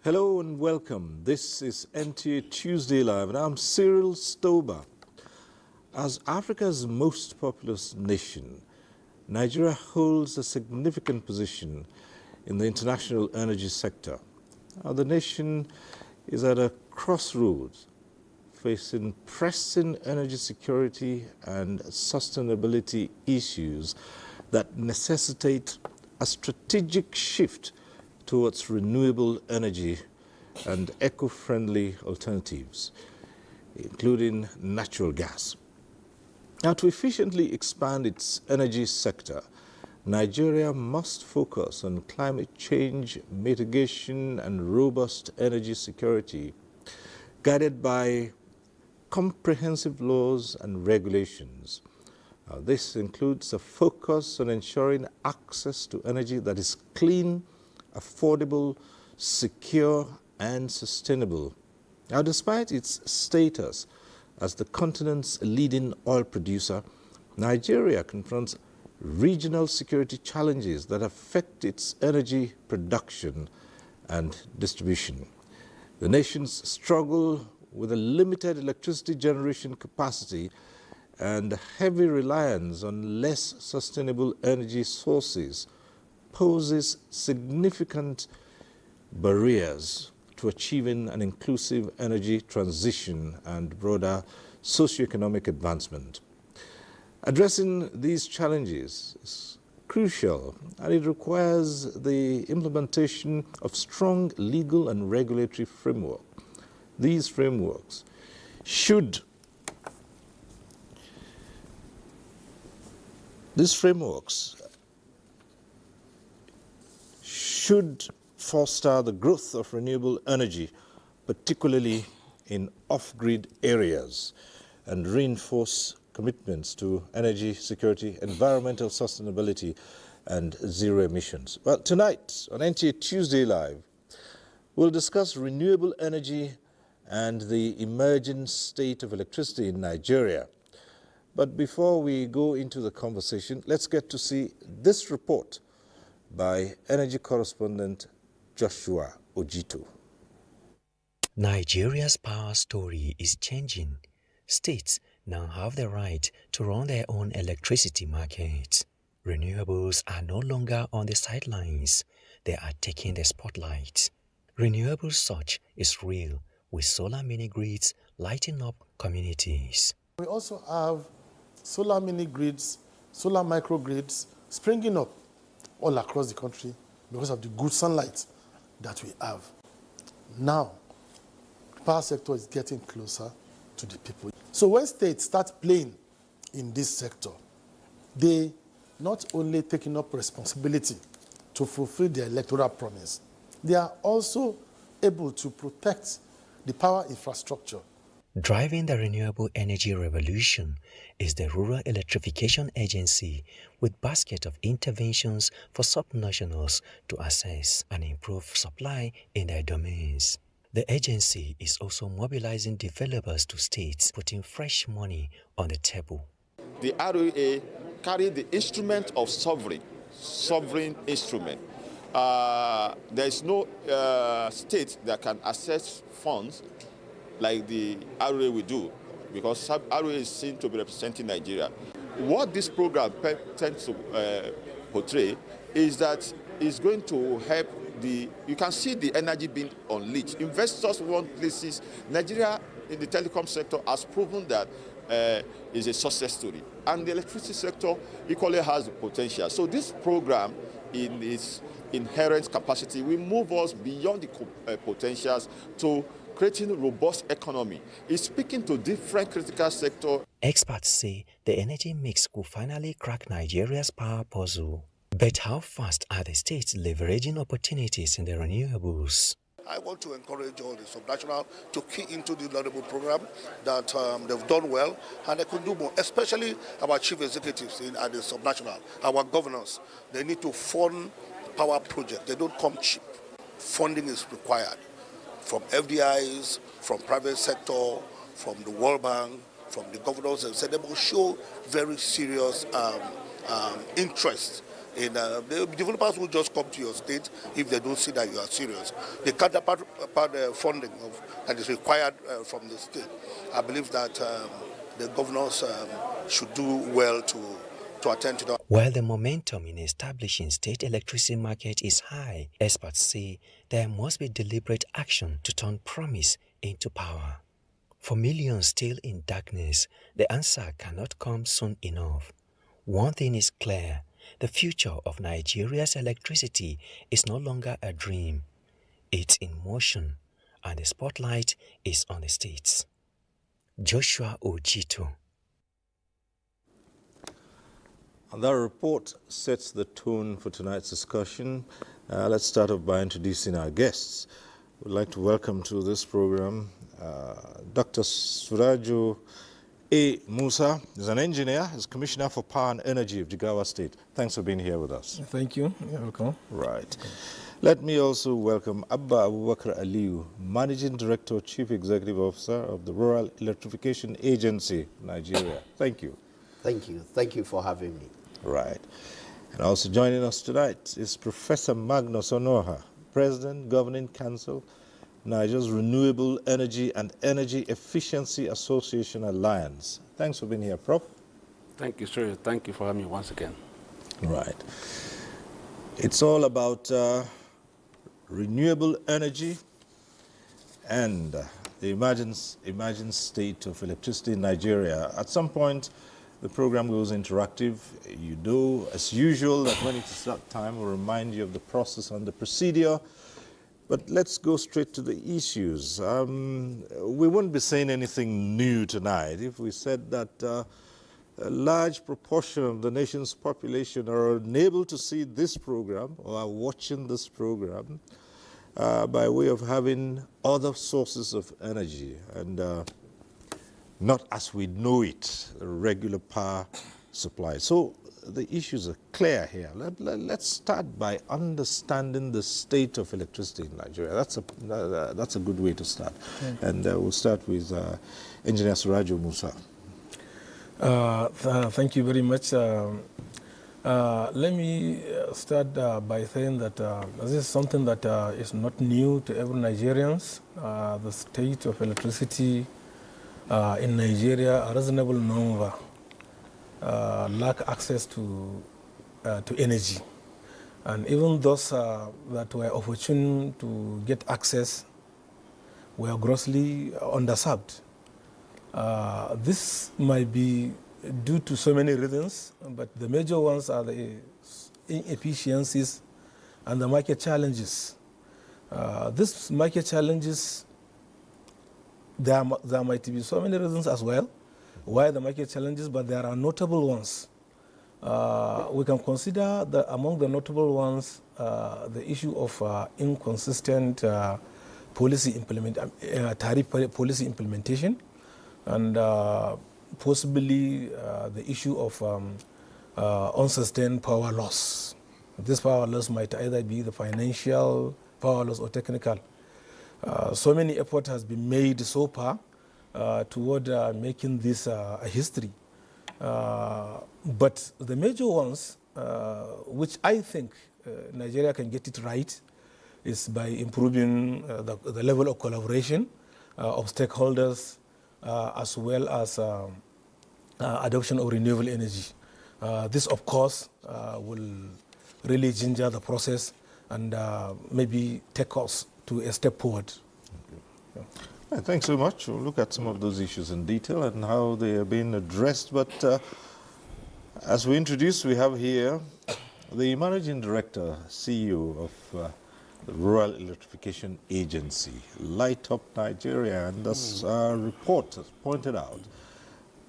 Hello and welcome. This is NTA Tuesday Live and I'm Cyril Stober. As Africa's most populous nation, Nigeria holds a significant position in the international energy sector. Now, the nation is at a crossroads, facing pressing energy security and sustainability issues that necessitate a strategic shift towards renewable energy and eco-friendly alternatives, including natural gas. Now, to efficiently expand its energy sector, Nigeria must focus on climate change mitigation and robust energy security, guided by comprehensive laws and regulations. This includes a focus on ensuring access to energy that is clean, affordable, secure, and sustainable. Now, despite its status as the continent's leading oil producer, Nigeria confronts regional security challenges that affect its energy production and distribution. The nation's struggle with a limited electricity generation capacity and heavy reliance on less sustainable energy sources poses significant barriers to achieving an inclusive energy transition and broader socioeconomic advancement. Addressing these challenges is crucial, and it requires the implementation of strong legal and regulatory framework. These frameworks should foster the growth of renewable energy, particularly in off-grid areas, and reinforce commitments to energy security, environmental sustainability, and zero emissions. Well, tonight on NTA Tuesday Live, we'll discuss renewable energy and the emerging state of electricity in Nigeria. But before we go into the conversation, let's get to see this report by energy correspondent Joshua Ojito. Nigeria's power story is changing. States now have the right to run their own electricity markets. Renewables are no longer on the sidelines. They are taking the spotlight. Renewable surge is real, with solar mini-grids lighting up communities. We also have solar mini-grids, solar microgrids springing up all across the country because of the good sunlight that we have. Now, the power sector is getting closer to the people. So when states start playing in this sector, they not only taking up responsibility to fulfill their electoral promise, they are also able to protect the power infrastructure. Driving the renewable energy revolution is the Rural Electrification Agency, with basket of interventions for subnationals to assess and improve supply in their domains. The agency is also mobilizing developers to states, putting fresh money on the table. The ROA carried the instrument of sovereign instrument. There is no state that can access funds like the ROA will do, because ROA is seen to be representing Nigeria. What this program tends to portray is that it's going to help you can see the energy being unleashed. Investors want places. Nigeria in the telecom sector has proven that is a success story. And the electricity sector equally has the potential. So this program, in its inherent capacity, will move us beyond the potentials to creating a robust economy. It's speaking to different critical sectors. Experts say the energy mix could finally crack Nigeria's power puzzle. But how fast are the states leveraging opportunities in the renewables? I want to encourage all the subnational to key into the Renewable program that they've done well, and they could do more, especially our chief executives at the subnational, our governors. They need to fund power projects. They don't come cheap. Funding is required from FDIs, from private sector, from the World Bank, from the governors. And so they will show very serious interest The developers will just come to your state if they don't see that you are serious. The counterpart funding that is required from the state, I believe that the governors should do well to attend to that. While the momentum in establishing state electricity market is high, experts say there must be deliberate action to turn promise into power. For millions still in darkness, the answer cannot come soon enough. One thing is clear, the future of Nigeria's electricity is no longer a dream. It's in motion, and the spotlight is on the states. Joshua Ojito. And that report sets the tone for tonight's discussion. Let's start off by introducing our guests. We'd like to welcome to this program Dr. Surajo A. Musa. He's an engineer. He's Commissioner for Power and Energy of Jigawa State. Thanks for being here with us. Thank you. You're welcome. Right. Let me also welcome Abba Abubakar Aliyu, Managing Director, Chief Executive Officer of the Rural Electrification Agency, Nigeria. Thank you. Thank you. Thank you for having me. Right. And also joining us tonight is Professor Magnus Onoha, President, Governing Council, Nigeria's Renewable Energy and Energy Efficiency Association Alliance. Thanks for being here, Prof. Thank you, sir. Thank you for having me once again. Right. It's all about renewable energy and the emerging state of electricity in Nigeria. At some point, the program goes interactive. You know, as usual, that when it's that time, we'll remind you of the process and the procedure. But let's go straight to the issues. We wouldn't be saying anything new tonight if we said that a large proportion of the nation's population are unable to see this program or are watching this program by way of having other sources of energy and not as we know it, regular power supply. So the issues are clear here. Let's start by understanding the state of electricity in Nigeria. That's a good way to start. Yeah. And we'll start with Engineer Surajo Musa. Thank you very much. Let me start by saying that this is something that is not new to every Nigerians. The state of electricity in Nigeria, a reasonable number lack access to energy. And even those that were opportune to get access were grossly underserved. This might be due to so many reasons, but the major ones are the inefficiencies and the market challenges. These market challenges, there might be so many reasons as well why the market challenges, but there are notable ones. We can consider among the notable ones the issue of inconsistent tariff policy implementation, and possibly the issue of unsustained power loss. This power loss might either be the financial power loss or technical. So many effort has been made so far toward making this a history. But the major ones, which I think Nigeria can get it right, is by improving the level of collaboration of stakeholders, as well as adoption of renewable energy. This, of course, will really ginger the process and maybe take us to a step forward. Okay. Yeah. Thanks so much. We'll look at some of those issues in detail and how they are being addressed. But as we introduced, we have here the Managing Director, CEO of the Rural Electrification Agency, Light Up Nigeria. And as our report has pointed out,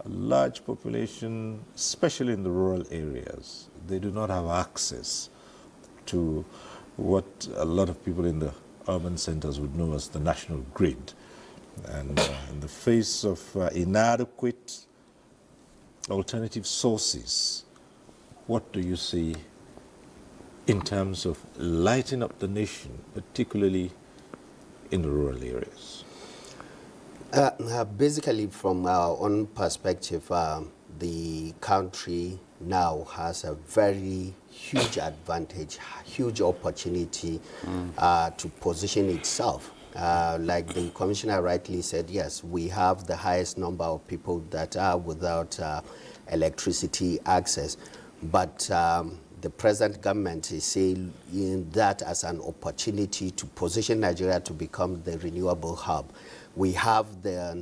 a large population, especially in the rural areas, they do not have access to what a lot of people in the urban centers would know as the national grid. And in the face of inadequate alternative sources, what do you see in terms of lighting up the nation, particularly in the rural areas? Basically, from our own perspective, the country now has a very huge advantage, huge opportunity to position itself. Like the commissioner rightly said, yes, we have the highest number of people that are without electricity access, but the present government is seeing that as an opportunity to position Nigeria to become the renewable hub. We have the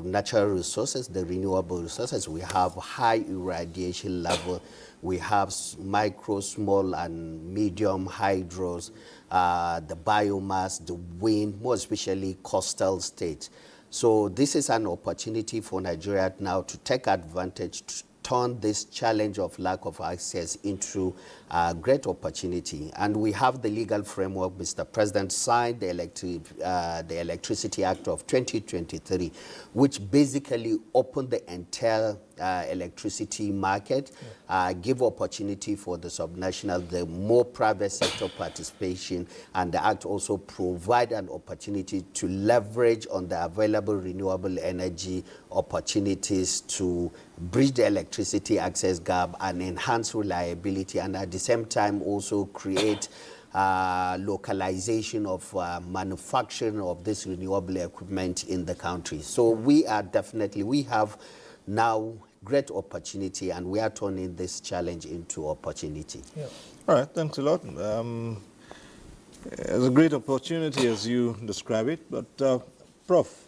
natural resources, the renewable resources. We have high irradiation level. We have micro, small, and medium hydros, the biomass, the wind, more especially coastal states. So this is an opportunity for Nigeria now to take advantage, to turn this challenge of lack of access into a great opportunity. And we have the legal framework. Mr. President signed the Electricity Act of 2023, which basically opened the entire electricity market, give opportunity for the subnational, the more private sector participation, and the act also provide an opportunity to leverage on the available renewable energy opportunities to bridge the electricity access gap and enhance reliability, and at the same time also create localization of manufacturing of this renewable equipment in the country. So we have now great opportunity, and we are turning this challenge into opportunity. Yeah. All right, thanks a lot. It's a great opportunity as you describe it, but Prof,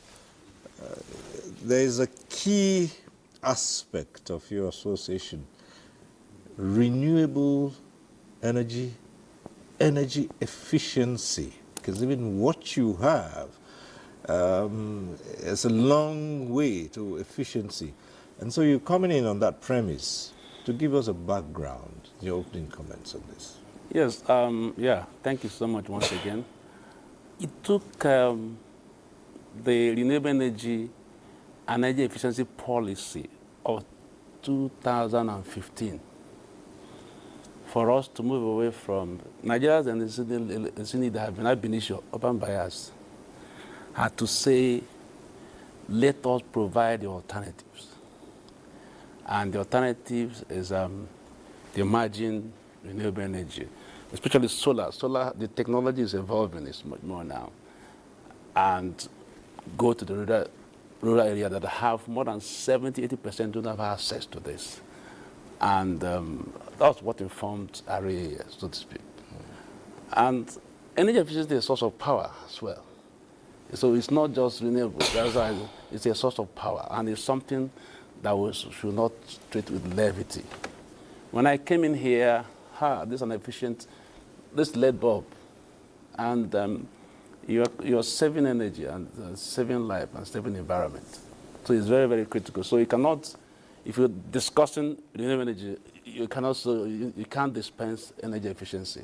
there is a key aspect of your association: renewable energy, energy efficiency, because even what you have is a long way to efficiency. And so you're coming in on that premise to give us a background, your opening comments on this. Yes, thank you so much once again. It took the renewable energy and energy efficiency policy of 2015 for us to move away from Nigeria's electricity that have been issued, urban buyers had to say, let us provide the alternatives. And the alternatives is the emerging renewable energy, especially solar. Solar, the technology is evolving, it's much more now. And go to the rural area that have more than 70–80% don't have access to this. And that's what informed REA, so to speak. And energy efficiency is a source of power as well. So it's not just renewable, that's why it's a source of power, and it's something that we should not treat with levity. When I came in here, this is an efficient, this LED bulb, and you're saving energy and saving life and saving the So it's very, very critical. So you cannot, if you're discussing renewable energy, you can't dispense energy efficiency.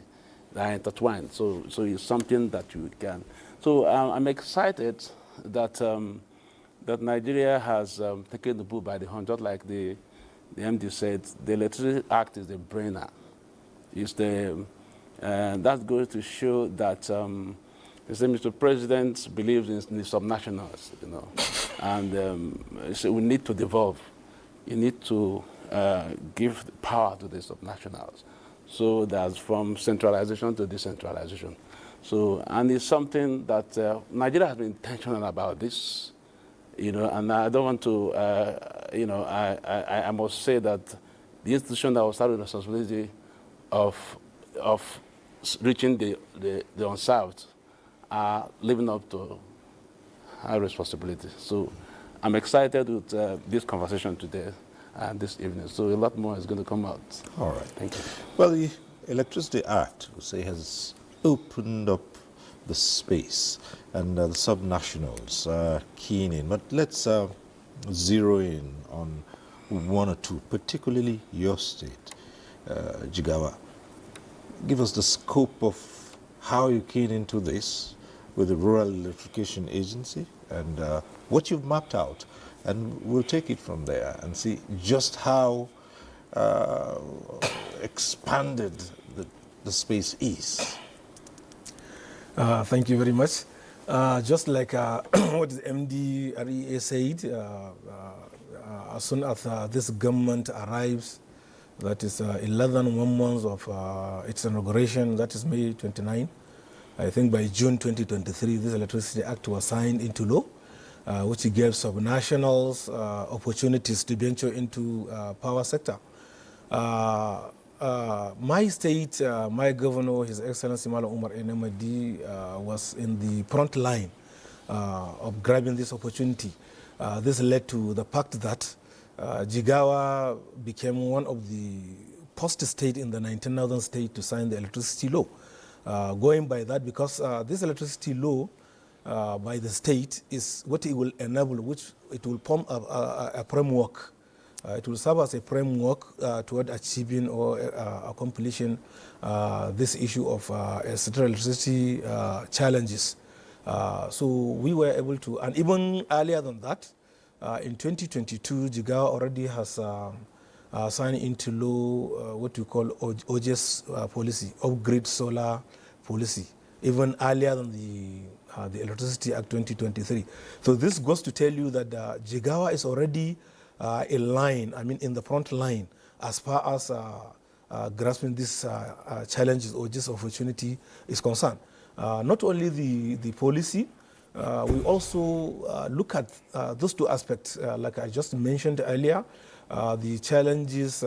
They are intertwined. So it's something that you can. So I'm excited that that Nigeria has taken the bull by the horn, just like the MD said. The Electricity Act is the brainer. It's the that goes to show that Mr. President believes in the subnationals, and so we need to devolve. You need to give power to the subnationals. So that's from centralization to decentralization. So, and it's something that Nigeria has been intentional about this, and I don't want to, I must say that the institution that was started with the responsibility of reaching the unserved are living up to our responsibility. So I'm excited with this conversation today and this evening. So a lot more is going to come out. All right. Thank you. Well, the Electricity Act, we say, has opened up the space, and the subnationals are keen in. But let's zero in on one or two, particularly your state, Jigawa. Give us the scope of how you keen into this with the Rural Electrification Agency and what you've mapped out. And we'll take it from there and see just how expanded the space is. Thank you very much. Just like what the MD REA said, as soon as this government arrives, That is 11 months of its inauguration. That is May 29. I think by June 2023, this Electricity Act was signed into law, which gave subnationals opportunities to venture into power sector. My state, my governor, His Excellency Malam Umar Enemadi, was in the front line of grabbing this opportunity. This led to the fact that Jigawa became one of the first state in the 19,000 state to sign the electricity law. Going by that, because this electricity law by the state is what it will enable, which it will form a framework. It will serve as a framework toward achieving or accomplishing this issue of central electricity challenges. So we were able to, and even earlier than that, in 2022, Jigawa already has signed into law what we call OJS policy, Upgrade Solar Policy, even earlier than the Electricity Act 2023. So this goes to tell you that Jigawa is already in line, in the front line, as far as grasping these challenges or this opportunity is concerned. Not only the policy, we also look at those two aspects, like I just mentioned earlier, the challenges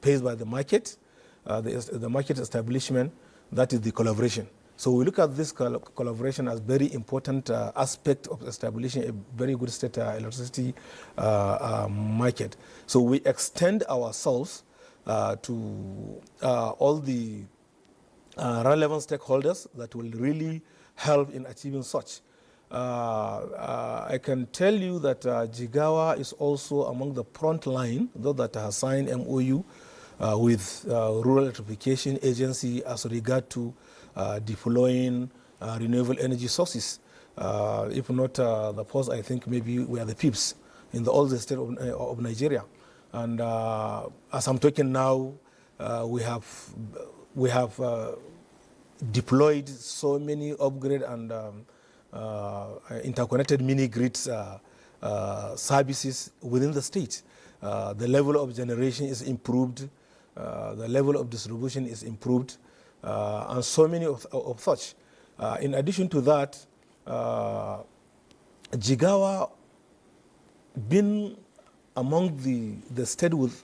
faced by the market, the market establishment, that is the collaboration. So we look at this collaboration as very important aspect of establishing a very good state electricity market. So we extend ourselves to all the relevant stakeholders that will really help in achieving such. I can tell you that Jigawa is also among the front line, though that has signed MOU with Rural Electrification Agency as regard to deploying renewable energy sources. If not the first, I think maybe we are the PIPs in all the state of Nigeria. And as I'm talking now, we have deployed so many upgrade and interconnected mini grids services within the state. The level of generation is improved, the level of distribution is improved, and so many of such. In addition to that, Jigawa been among the state with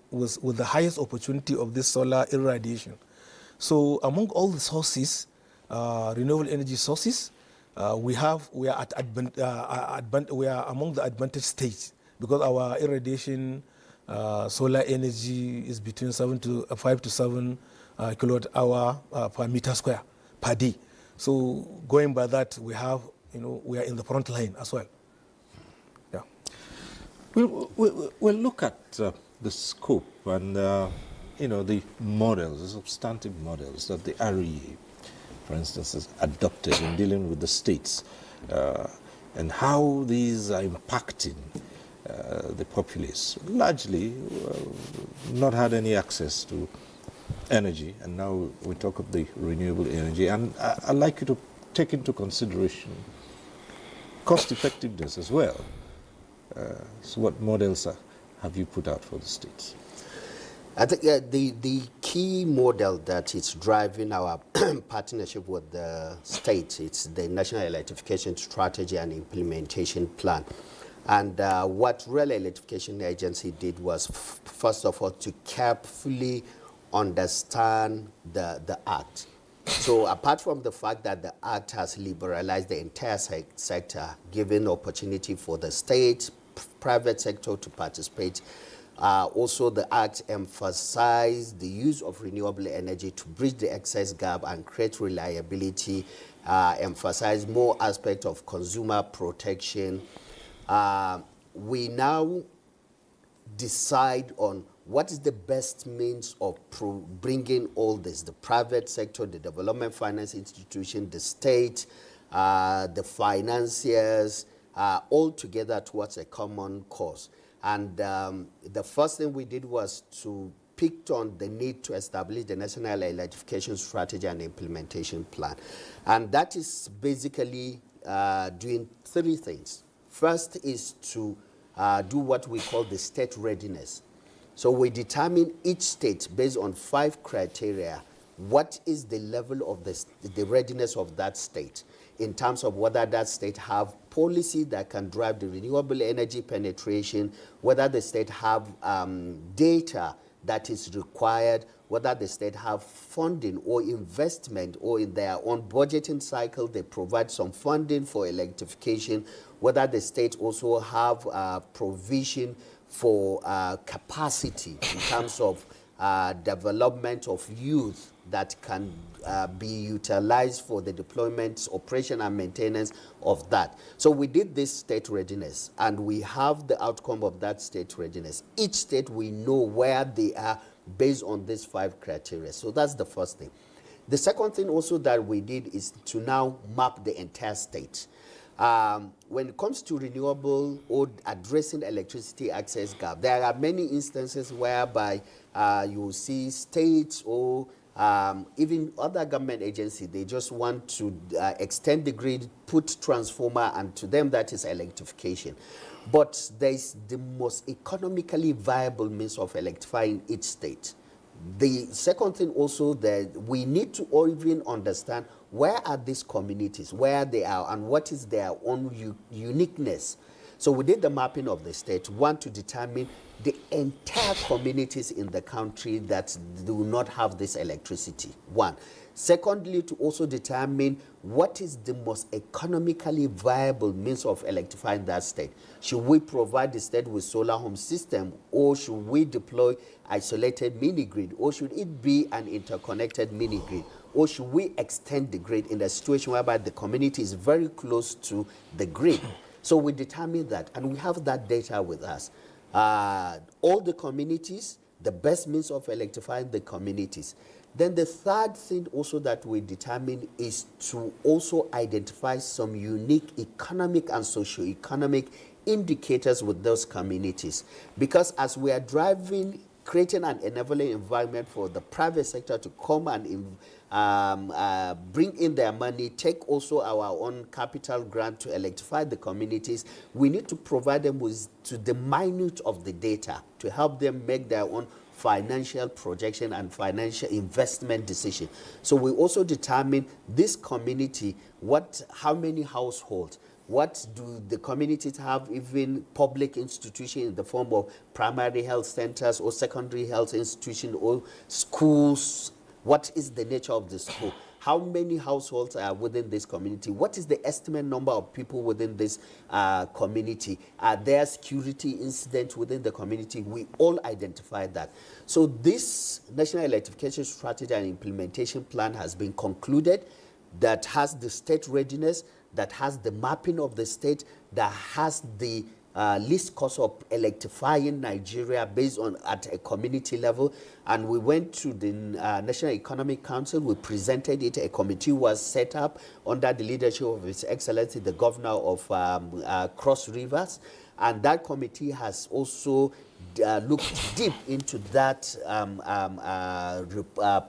the highest opportunity of this solar irradiation. So among all the sources, renewable energy sources, we are among the advantaged states because our irradiation solar energy is between 5 to 7 kilowatt hour per meter square per day. So going by that, we are in the front line as well. Yeah. We'll look at the scope and the models, the substantive models that the REA, for instance, has adopted in dealing with the states, and how these are impacting the populace. Largely, not had any access to energy, and now we talk of the renewable energy. And I'd like you to take into consideration cost effectiveness as well. So what models have you put out for the states? I think the key model that is driving our partnership with the state, it's the National Electrification Strategy and Implementation Plan. And what Rural Electrification Agency did was, first of all, to carefully understand the Act. So apart from the fact that the Act has liberalized the entire sector, giving opportunity for the state, private sector to participate, also the Act emphasized the use of renewable energy to bridge the excess gap and create reliability, emphasize more aspects of consumer protection. We now decide on what is the best means of bringing all this, the private sector, the development finance institution, the state, the financiers, all together towards a common cause. And the first thing we did was to pick on the need to establish the National Electrification Strategy and Implementation Plan. And that is basically doing three things. First is to do what we call the state readiness. So we determine each state based on 5 criteria. What is the level of the readiness of that state in terms of whether that state have policy that can drive the renewable energy penetration, whether the state have data that is required, whether the state have funding or investment, or in their own budgeting cycle they provide some funding for electrification, whether the state also have provision for capacity in terms of development of youth that can be utilized for the deployment, operation, and maintenance of that. So we did this state readiness, and we have the outcome of that state readiness. Each state, we know where they are based on these 5 criteria. So that's the first thing. The second thing also that we did is to now map the entire state. When it comes to renewable or addressing electricity access gap, there are many instances whereby you see states or even other government agencies, they just want to extend the grid, put transformer, and to them that is electrification. But there is the most economically viable means of electrifying each state. The second thing also that we need to even understand where are these communities, where they are, and what is their own uniqueness. So we did the mapping of the state, one, to determine the entire communities in the country that do not have this electricity, one. Secondly, to also determine what is the most economically viable means of electrifying that state. Should we provide the state with solar home system, or should we deploy isolated mini-grid, or should it be an interconnected mini-grid, or should we extend the grid in a situation whereby the community is very close to the grid? So we determine that, and we have that data with us. All the communities, the best means of electrifying the communities. Then the third thing also that we determine is to also identify some unique economic and socio-economic indicators with those communities. Because as we are driving, creating an enabling environment for the private sector to come and bring in their money, take also our own capital grant to electrify the communities, we need to provide them with to the minute of the data to help them make their own financial projection and financial investment decision. So we also determine this community, how many households, what do the communities have, even public institutions in the form of primary health centers or secondary health institutions or schools. What is the nature of the school? How many households are within this community? What is the estimate number of people within this community? Are there security incidents within the community? We all identify that. So this National Electrification Strategy and Implementation Plan has been concluded, that has the state readiness, that has the mapping of the state, that has the least cost of electrifying Nigeria based on at a community level. And we went to the National Economic Council, we presented it, a committee was set up under the leadership of His Excellency, the Governor of Cross Rivers. And that committee has also looked deep into that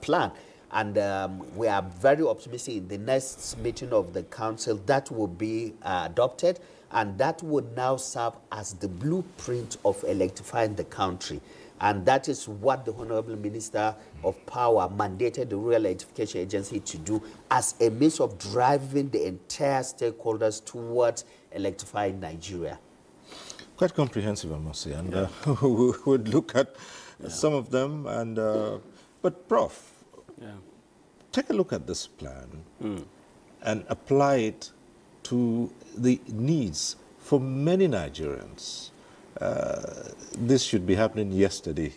plan. And we are very optimistic in the next meeting of the council that will be adopted, and that would now serve as the blueprint of electrifying the country. And that is what the Honorable Minister of Power mandated the Rural Electrification Agency to do as a means of driving the entire stakeholders towards electrifying Nigeria. Quite comprehensive, I must say, and we would look at some of them. And but Prof, take a look at this plan and apply it to the needs for many Nigerians. This should be happening yesterday.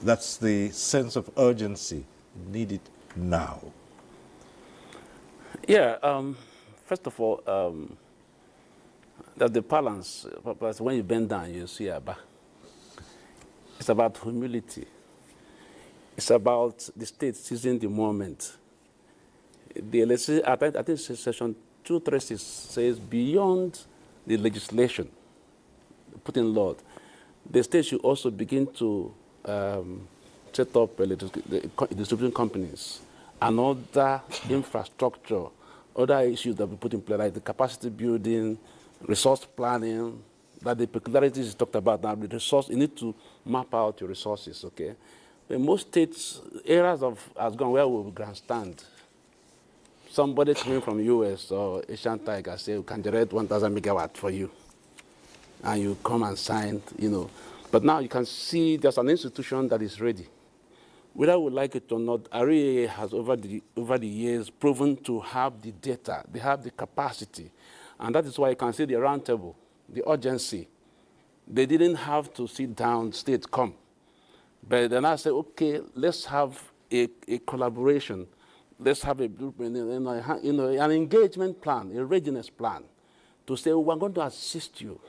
That's the sense of urgency needed now. First of all, that the balance, when you bend down, you see Abba. It's about humility. It's about the state seizing the moment. The I think Section 236 says beyond the legislation put in law, the state should also begin to set up distribution companies and other infrastructure, other issues that we put in place, like the capacity building, resource planning, that the peculiarities is talked about now, the resource, you need to map out your resources, okay? In most states, areas has gone where we will grandstand. Somebody coming from US or Asian Tiger say, we can generate 1,000 megawatt for you. And you come and sign, you know. But now you can see there's an institution that is ready. Whether we like it or not, REA has over the years proven to have the data, they have the capacity. And that is why you can see the roundtable, the urgency. They didn't have to sit down, states come. But then I say, okay, let's have a collaboration. Let's have a blueprint, an engagement plan, a readiness plan to say, we're going to assist you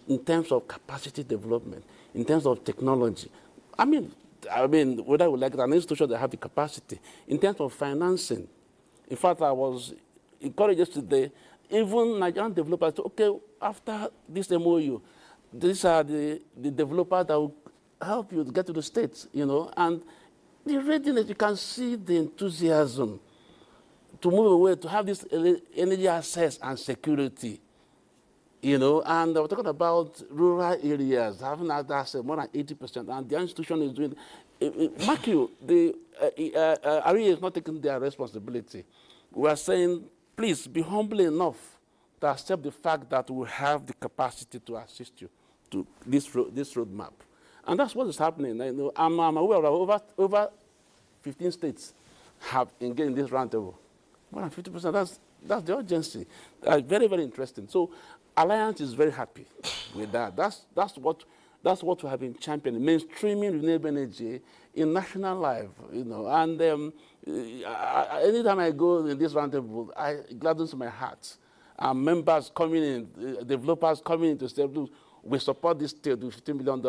in terms of capacity development, in terms of technology. I mean, whether we like it, an institution that have the capacity, in terms of financing. In fact, I was encouraged yesterday, even Nigerian developers, okay, after this MOU, these are the developers that will help you get to the States, you know, and the readiness, you can see the enthusiasm to move away, to have this energy access and security, you know, and we're talking about rural areas, having that access more than 80%, and the institution is doing, mark you, the REA is not taking their responsibility. We are saying, please be humble enough to accept the fact that we have the capacity to assist you to this roadmap. And that's what is happening. I know, I'm aware of over 15 states have engaged in this roundtable. More than 50%, that's the urgency. That's very, very interesting. So Alliance is very happy with that. That's what we have been championing, mainstreaming renewable energy in national life, you know. And anytime I go in this roundtable, I gladdens my heart. Members coming in, developers coming in to say, look, we support this state with $15 million.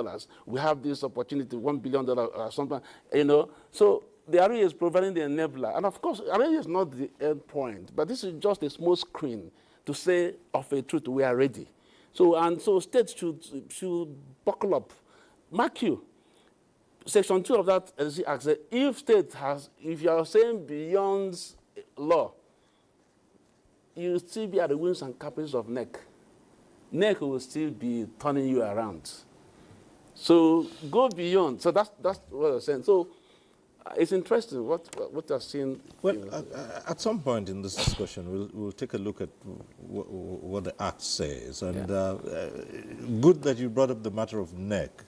We have this opportunity, $1 billion or something, you know. So the REA is providing the enabler. And of course, REA is not the end point, but this is just a small screen to say of a truth, we are ready. So states should buckle up. Mark you, Section 2 of that Act says, if you are saying beyond law, you will still be at the wings and caprices of NEC. NEC will still be turning you around. So go beyond. So that's what I'm saying. So it's interesting what I've seen. Well, at some point in this discussion, we'll take a look at what the Act says. And good that you brought up the matter of NEC,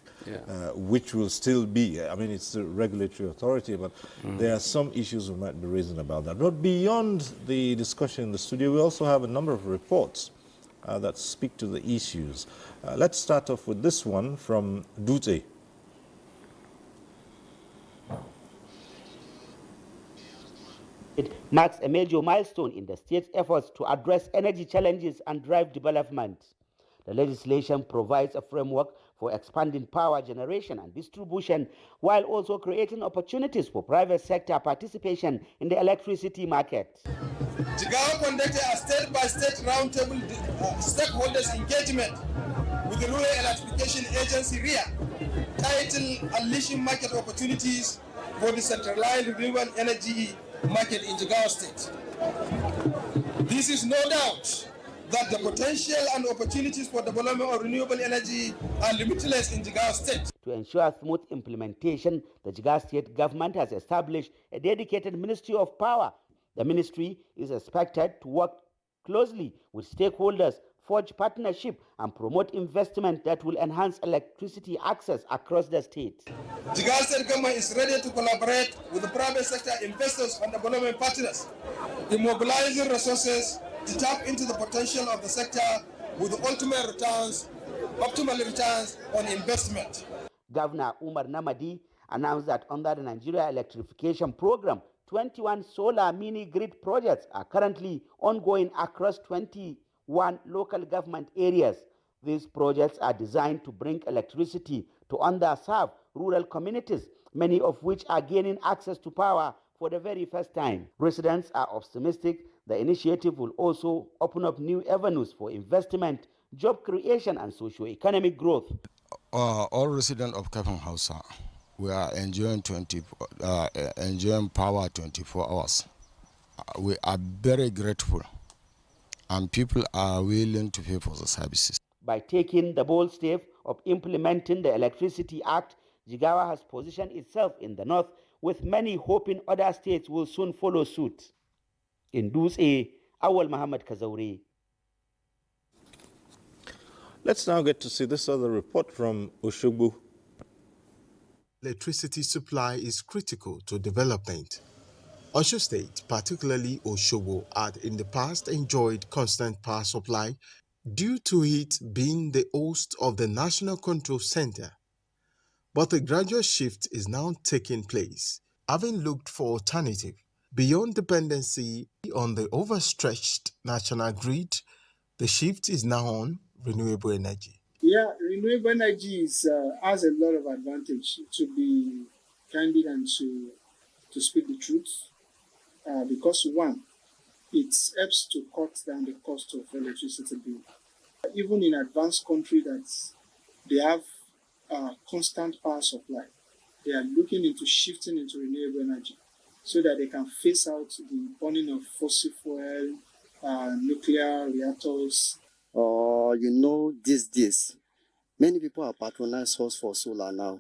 which will still be, I mean, it's the regulatory authority, but there are some issues we might be raising about that. But beyond the discussion in the studio, we also have a number of reports that speak to the issues. Let's start off with this one from Dute. It marks a major milestone in the state's efforts to address energy challenges and drive development. The legislation provides a framework for expanding power generation and distribution, while also creating opportunities for private sector participation in the electricity market. Jigawa conducted a state-by-state roundtable stakeholders engagement with the Rural Electrification Agency, REA, titled Unleashing Market Opportunities for the Centralized Renewable Energy Market in Jigawa State. This is no doubt that the potential and opportunities for development of renewable energy are limitless in Jigawa State. To ensure smooth implementation, the Jigawa State government has established a dedicated Ministry of Power. The ministry is expected to work closely with stakeholders, forge partnership, and promote investment that will enhance electricity access across the state. Jigawa State government is ready to collaborate with the private sector investors and development partners in mobilizing resources to tap into the potential of the sector with optimal returns on investment. Governor Umar Namadi announced that under the Nigeria Electrification Programme, 21 solar mini-grid projects are currently ongoing across 21 local government areas. These projects are designed to bring electricity to underserved rural communities, many of which are gaining access to power for the very first time. Residents are optimistic the initiative will also open up new avenues for investment, job creation, and socio-economic growth. All residents of Kafin Hausa, we are enjoying power 24 hours. We are very grateful, and people are willing to pay for the services. By taking the bold step of implementing the Electricity Act, Jigawa has positioned itself in the north, with many hoping other states will soon follow suit. In Dutse, Awal Muhammad Kazaure. Let's now get to see this other report from Oshogbo. Electricity supply is critical to development. Osho State, particularly Oshogbo, had in the past enjoyed constant power supply due to it being the host of the National Control Center. But a gradual shift is now taking place, having looked for alternative. Beyond dependency on the overstretched national grid, the shift is now on renewable energy. Yeah, renewable energy has a lot of advantage, to be candid and to speak the truth, because one, it helps to cut down the cost of electricity bill. Even in advanced countries that they have constant power supply, they are looking into shifting into renewable energy so that they can phase out the burning of fossil fuel, nuclear reactors. These days, many people are patronizing us for solar now,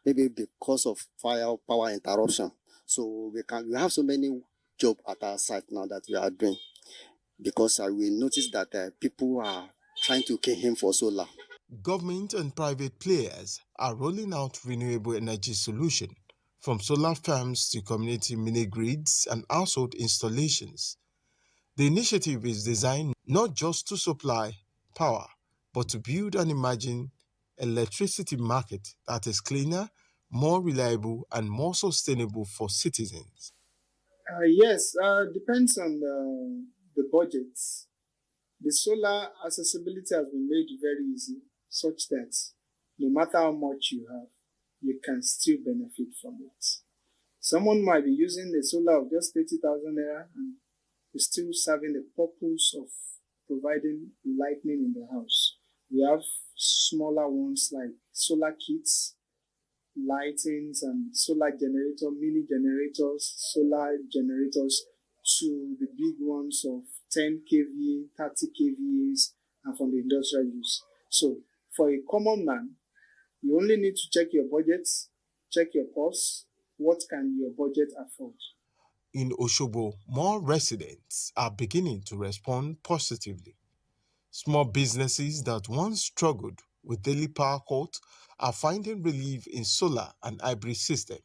maybe because of power interruption. So we have so many jobs at our site now that we are doing, because we notice that people are trying to kill him for solar. Government and private players are rolling out renewable energy solutions, from solar farms to community mini-grids and household installations. The initiative is designed not just to supply power, but to build and imagine electricity market that is cleaner, more reliable, and more sustainable for citizens. Yes, depends on the budgets. The solar accessibility has been made very easy, such that no matter how much you have, you can still benefit from it. Someone might be using the solar of just 30,000 naira and is still serving the purpose of providing lighting in the house. We have smaller ones like solar kits, lightings, and solar generator, mini generators, solar generators, to the big ones of 10 kVA, 30 kVAs, and from the industrial use. So for a common man, you only need to check your budgets, check your pulse. What can your budget afford? In Oshogbo, more residents are beginning to respond positively. Small businesses that once struggled with daily power cuts are finding relief in solar and hybrid systems.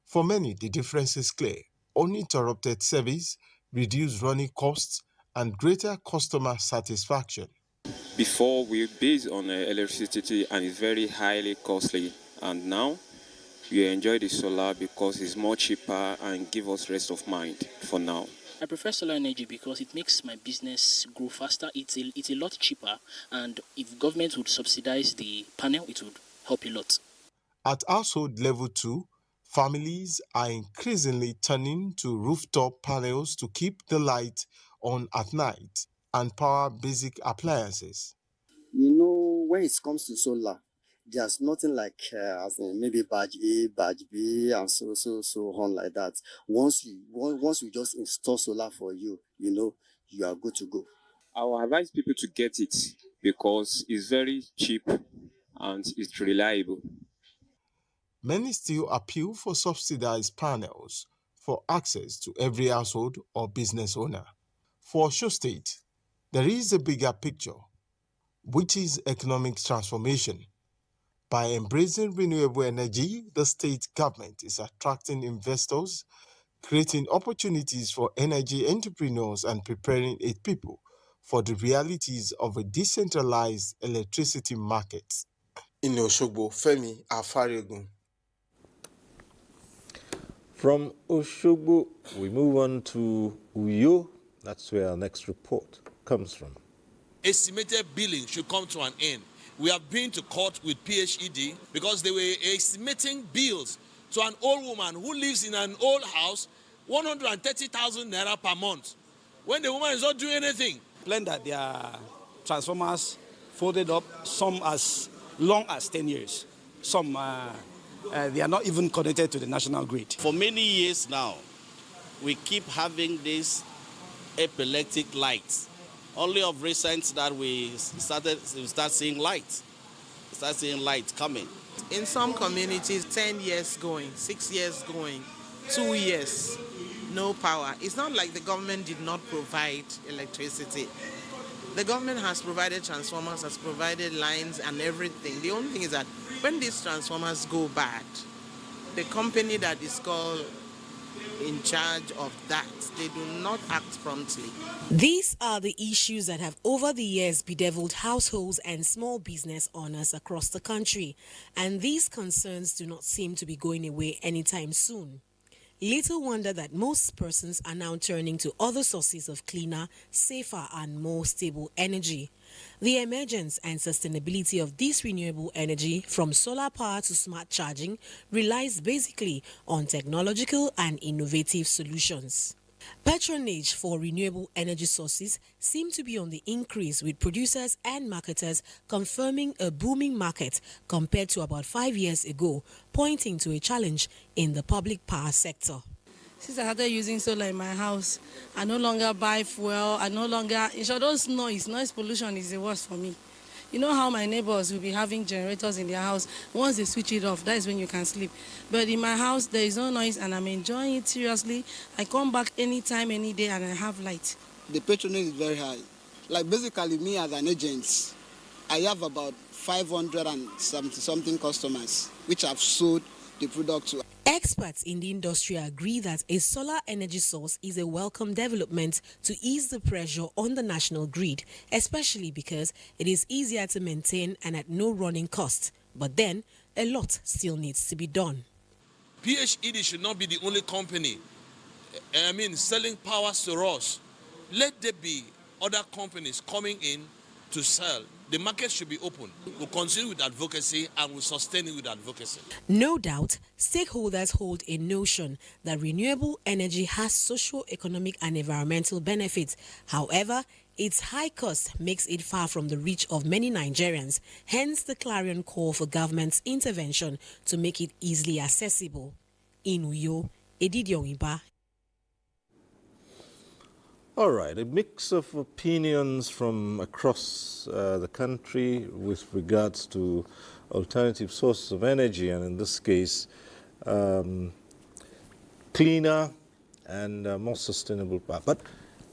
For many, the difference is clear: uninterrupted service, reduced running costs, and greater customer satisfaction. Before, we based on electricity and it's very highly costly, and now we enjoy the solar because it's more cheaper and give us rest of mind for now. I prefer solar energy because it makes my business grow faster. It's a lot cheaper, and if government would subsidize the panel, it would help a lot. At household level too, families are increasingly turning to rooftop panels to keep the light on at night and power basic appliances. When it comes to solar, there's nothing like maybe badge A, badge B, and so on like that. Once you just install solar for you, you are good to go. I will advise people to get it because it's very cheap and it's reliable. Many still appeal for subsidized panels for access to every household or business owner. For Osho State, there is a bigger picture, which is economic transformation. By embracing renewable energy, the state government is attracting investors, creating opportunities for energy entrepreneurs, and preparing its people for the realities of a decentralized electricity market. In Oshogbo, Femi Afaregun. From Oshogbo, we move on to Uyo. That's where our next report comes from. Estimated billing should come to an end. We have been to court with PHED because they were estimating bills to an old woman who lives in an old house, 130,000 naira per month, when the woman is not doing anything. Plan that their transformers folded up, some as long as 10 years. Some, they are not even connected to the national grid. For many years now, we keep having these epileptic lights Only of recent that we start seeing light. Start seeing light coming. In some communities, 10 years going, 6 years going, 2 years, no power. It's not like the government did not provide electricity. The government has provided transformers, has provided lines and everything. The only thing is that when these transformers go bad, the company that is called in charge of that, they do not act promptly. These are the issues that have over the years bedeviled households and small business owners across the country, and these concerns do not seem to be going away anytime soon. Little wonder that most persons are now turning to other sources of cleaner, safer and more stable energy. The emergence and sustainability of this renewable energy, from solar power to smart charging, relies basically on technological and innovative solutions. Patronage for renewable energy sources seem to be on the increase, with producers and marketers confirming a booming market compared to about 5 years ago, pointing to a challenge in the public power sector. Since I started using solar in my house, I no longer buy fuel, in short, those noise pollution is the worst for me. You know how my neighbors will be having generators in their house. Once they switch it off, that is when you can sleep. But in my house, there is no noise and I'm enjoying it seriously. I come back anytime, any day, and I have light. The patronage is very high. Like basically me as an agent, I have about 570-something customers, which I've sold the product to. Experts in the industry agree that a solar energy source is a welcome development to ease the pressure on the national grid, especially because it is easier to maintain and at no running cost. But then, a lot still needs to be done. PHED should not be the only company, selling powers to us. Let there be other companies coming in to sell. The market should be open. We'll continue with advocacy and we'll sustain it with advocacy. No doubt, stakeholders hold a notion that renewable energy has socio-economic and environmental benefits. However, its high cost makes it far from the reach of many Nigerians, hence the clarion call for government's intervention to make it easily accessible. In Uyo, Edidion Iba. All right, a mix of opinions from across the country with regards to alternative sources of energy, and in this case, cleaner and more sustainable power. But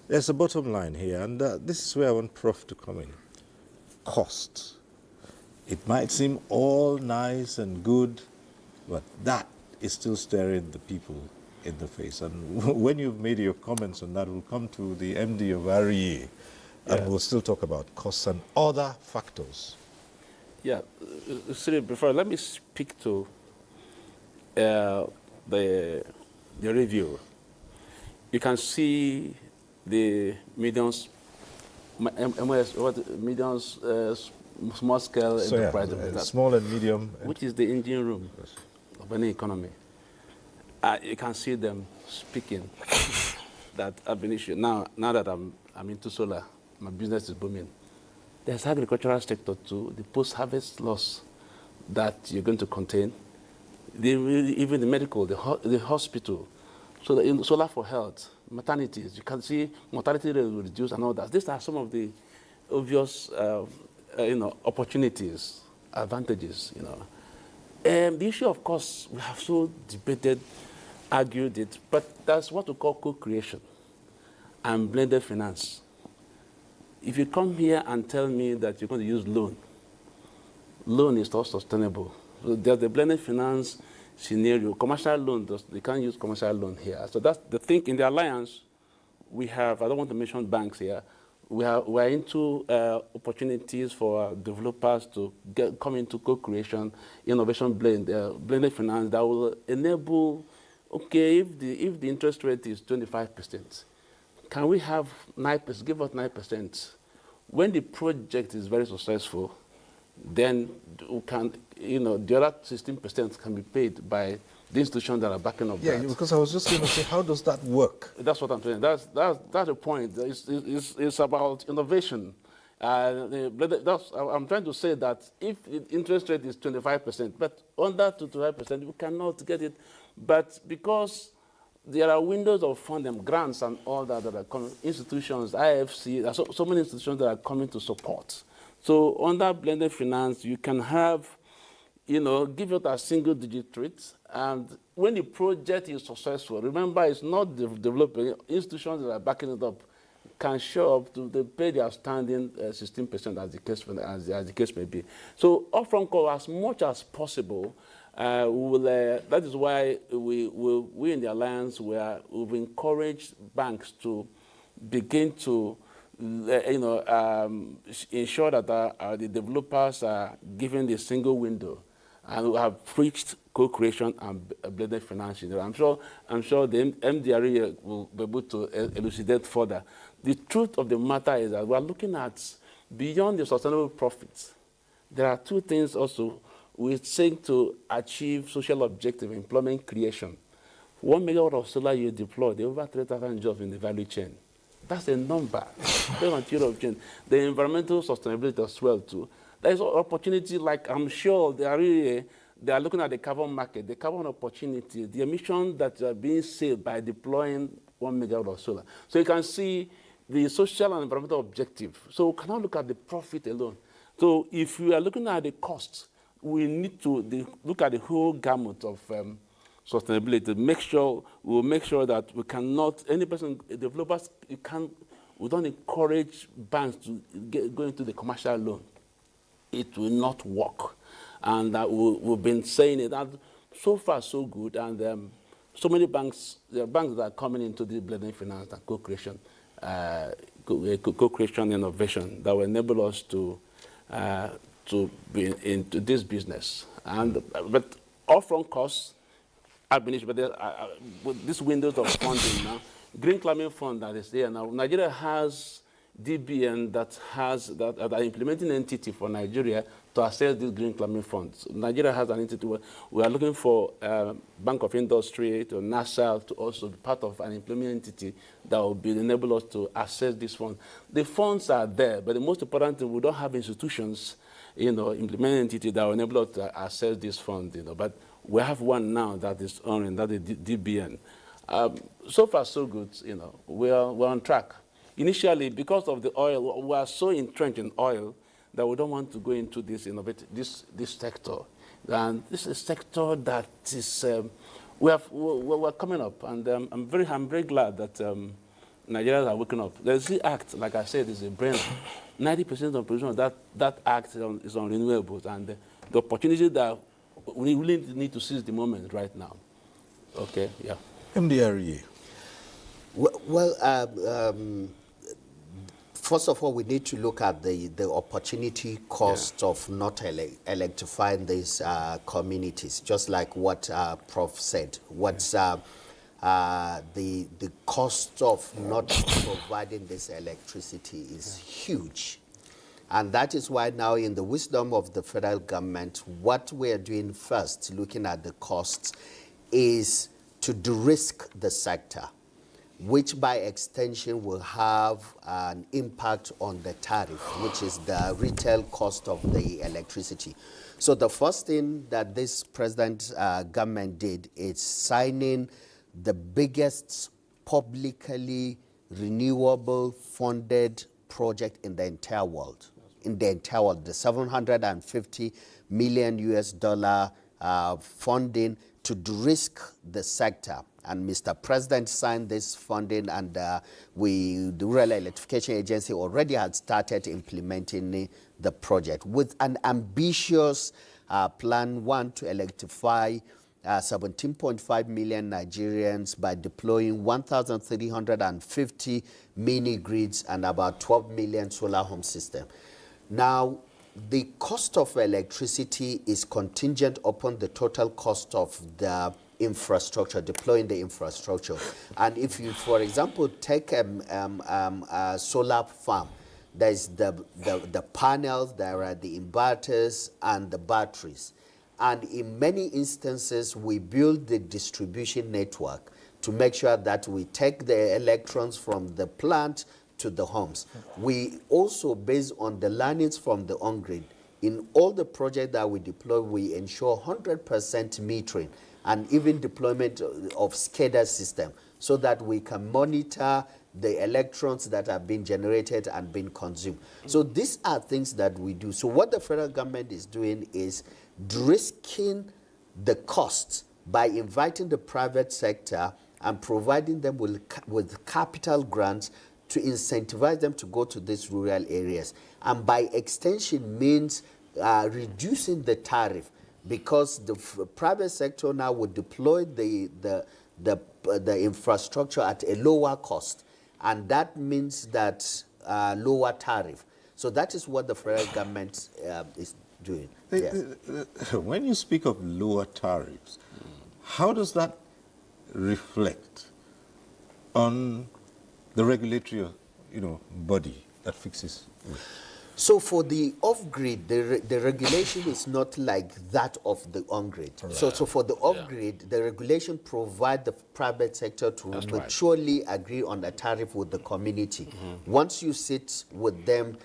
there's a bottom line here, and this is where I want Prof to come in. Cost. It might seem all nice and good, but that is still staring the people in the face. And when you've made your comments on that, we'll come to the MD of REA, and we'll still talk about costs and other factors. Yeah, before, let me speak to the review. You can see the mediums, small scale enterprise. Small and medium. Which is the engine room of any economy. You can see them speaking that have been issued. Now that I'm into solar, my business is booming. There's agricultural sector too, the post-harvest loss that you're going to contain, even the medical, the hospital. So in solar for health, maternities, you can see mortality rate will reduce and all that. These are some of the obvious opportunities, advantages. The issue of course, we have so debated, argued it, but that's what we call co-creation and blended finance. If you come here and tell me that you're going to use loan is not sustainable. So there's the blended finance scenario. Commercial loan, they can't use commercial loan here. So that's the thing. In the alliance, we have, I don't want to mention banks here, we're into opportunities for developers to come into co-creation, innovation blended finance that will enable, okay, if the interest rate is 25%, can we have 9%, give us 9%? When the project is very successful, then we can, the other 16% can be paid by the institutions that are backing up that. Yeah, because I was just going to say, how does that work? That's what I'm saying. That's the point. It's about innovation. I'm trying to say that if the interest rate is 25%, but under 25%, we cannot get it. But because there are windows of funding, grants and all that that are coming, institutions, IFC, there are so many institutions that are coming to support. So under blended finance, you can have, give it a single-digit rate, and when the project is successful, remember it's not the developing institutions that are backing it up can show up to they pay their standing 16% as the case may be. So upfront cost as much as possible. That is why we in the Alliance we've encouraged banks to begin to ensure that the developers are given the single window, and we have preached co-creation and blended financing. I'm sure the MDRE will be able to elucidate further. The truth of the matter is that we are looking at beyond the sustainable profits. There are two things also. We seek to achieve social objective, employment creation. 1 megawatt of solar you deploy, there are over 3,000 jobs in the value chain. That's a number. The environmental sustainability as well too. There is an opportunity, like I'm sure they are looking at the carbon market, the carbon opportunity, the emissions that are being saved by deploying 1 megawatt of solar. So you can see the social and environmental objective. So we cannot look at the profit alone. So if we are looking at the costs, we need to look at the whole gamut of sustainability. We'll make sure that we cannot, developers, we don't encourage banks to go into the commercial loan. It will not work. And we've been saying it, and so far so good. And so many banks, there are banks that are coming into the blended finance and co-creation, innovation that will enable us to be into this business. But upfront costs have been issued, but with these windows of funding now, Green Climate Fund that is there now, Nigeria has DBN that are implementing an entity for Nigeria to access these green climate funds. Nigeria has an entity where we are looking for Bank of Industry, to NASA, to also be part of an implementing entity that will enable us to access these funds. The funds are there, but the most important thing, we don't have institutions, implementing entity that will enable us to access these funds. But we have one now that is on, that is DBN. So far, so good. We're on track. Initially, because of the oil, we are so entrenched in oil that we don't want to go into this this sector. And this is a sector that is we're coming up, and I'm very glad that Nigerians are waking up. There's the act, like I said, is a brain. 90% of production of that act is on renewables, and the opportunity that we really need to seize the moment right now. Okay, yeah. MDRE. First of all, we need to look at the opportunity cost of not electrifying these communities, just like what Prof said. What's the cost of not providing this electricity is huge. And that is why now, in the wisdom of the federal government, what we are doing first, looking at the costs, is to de-risk the sector, which by extension will have an impact on the tariff, which is the retail cost of the electricity. So the first thing that this present government did is signing the biggest publicly renewable funded project in the entire world. The $750 million funding to de-risk the sector. And Mr. President signed this funding, and the Rural Electrification Agency already had started implementing the project with an ambitious plan, one, to electrify 17.5 million Nigerians by deploying 1,350 mini grids and about 12 million solar home systems. Now, the cost of electricity is contingent upon the total cost of the infrastructure, deploying the infrastructure. And if you, for example, take a solar farm, there's the panels, there are the inverters and the batteries. And in many instances, we build the distribution network to make sure that we take the electrons from the plant to the homes. We also, based on the learnings from the on-grid, in all the projects that we deploy, we ensure 100% metering. and even deployment of SCADA system so that we can monitor the electrons that have been generated and been consumed. So these are things that we do. So what the federal government is doing is risking the costs by inviting the private sector and providing them with capital grants to incentivize them to go to these rural areas. And by extension means reducing the tariff, because the private sector now would deploy the infrastructure at a lower cost. And that means that lower tariff. So that is what the federal government is doing. When you speak of lower tariffs, how does that reflect on the regulatory, body that fixes? So for the off-grid, the regulation is not like that of the on-grid. Right. So for the off-grid, the regulation provides the private sector to mutually agree on a tariff with the community. Once you sit with them,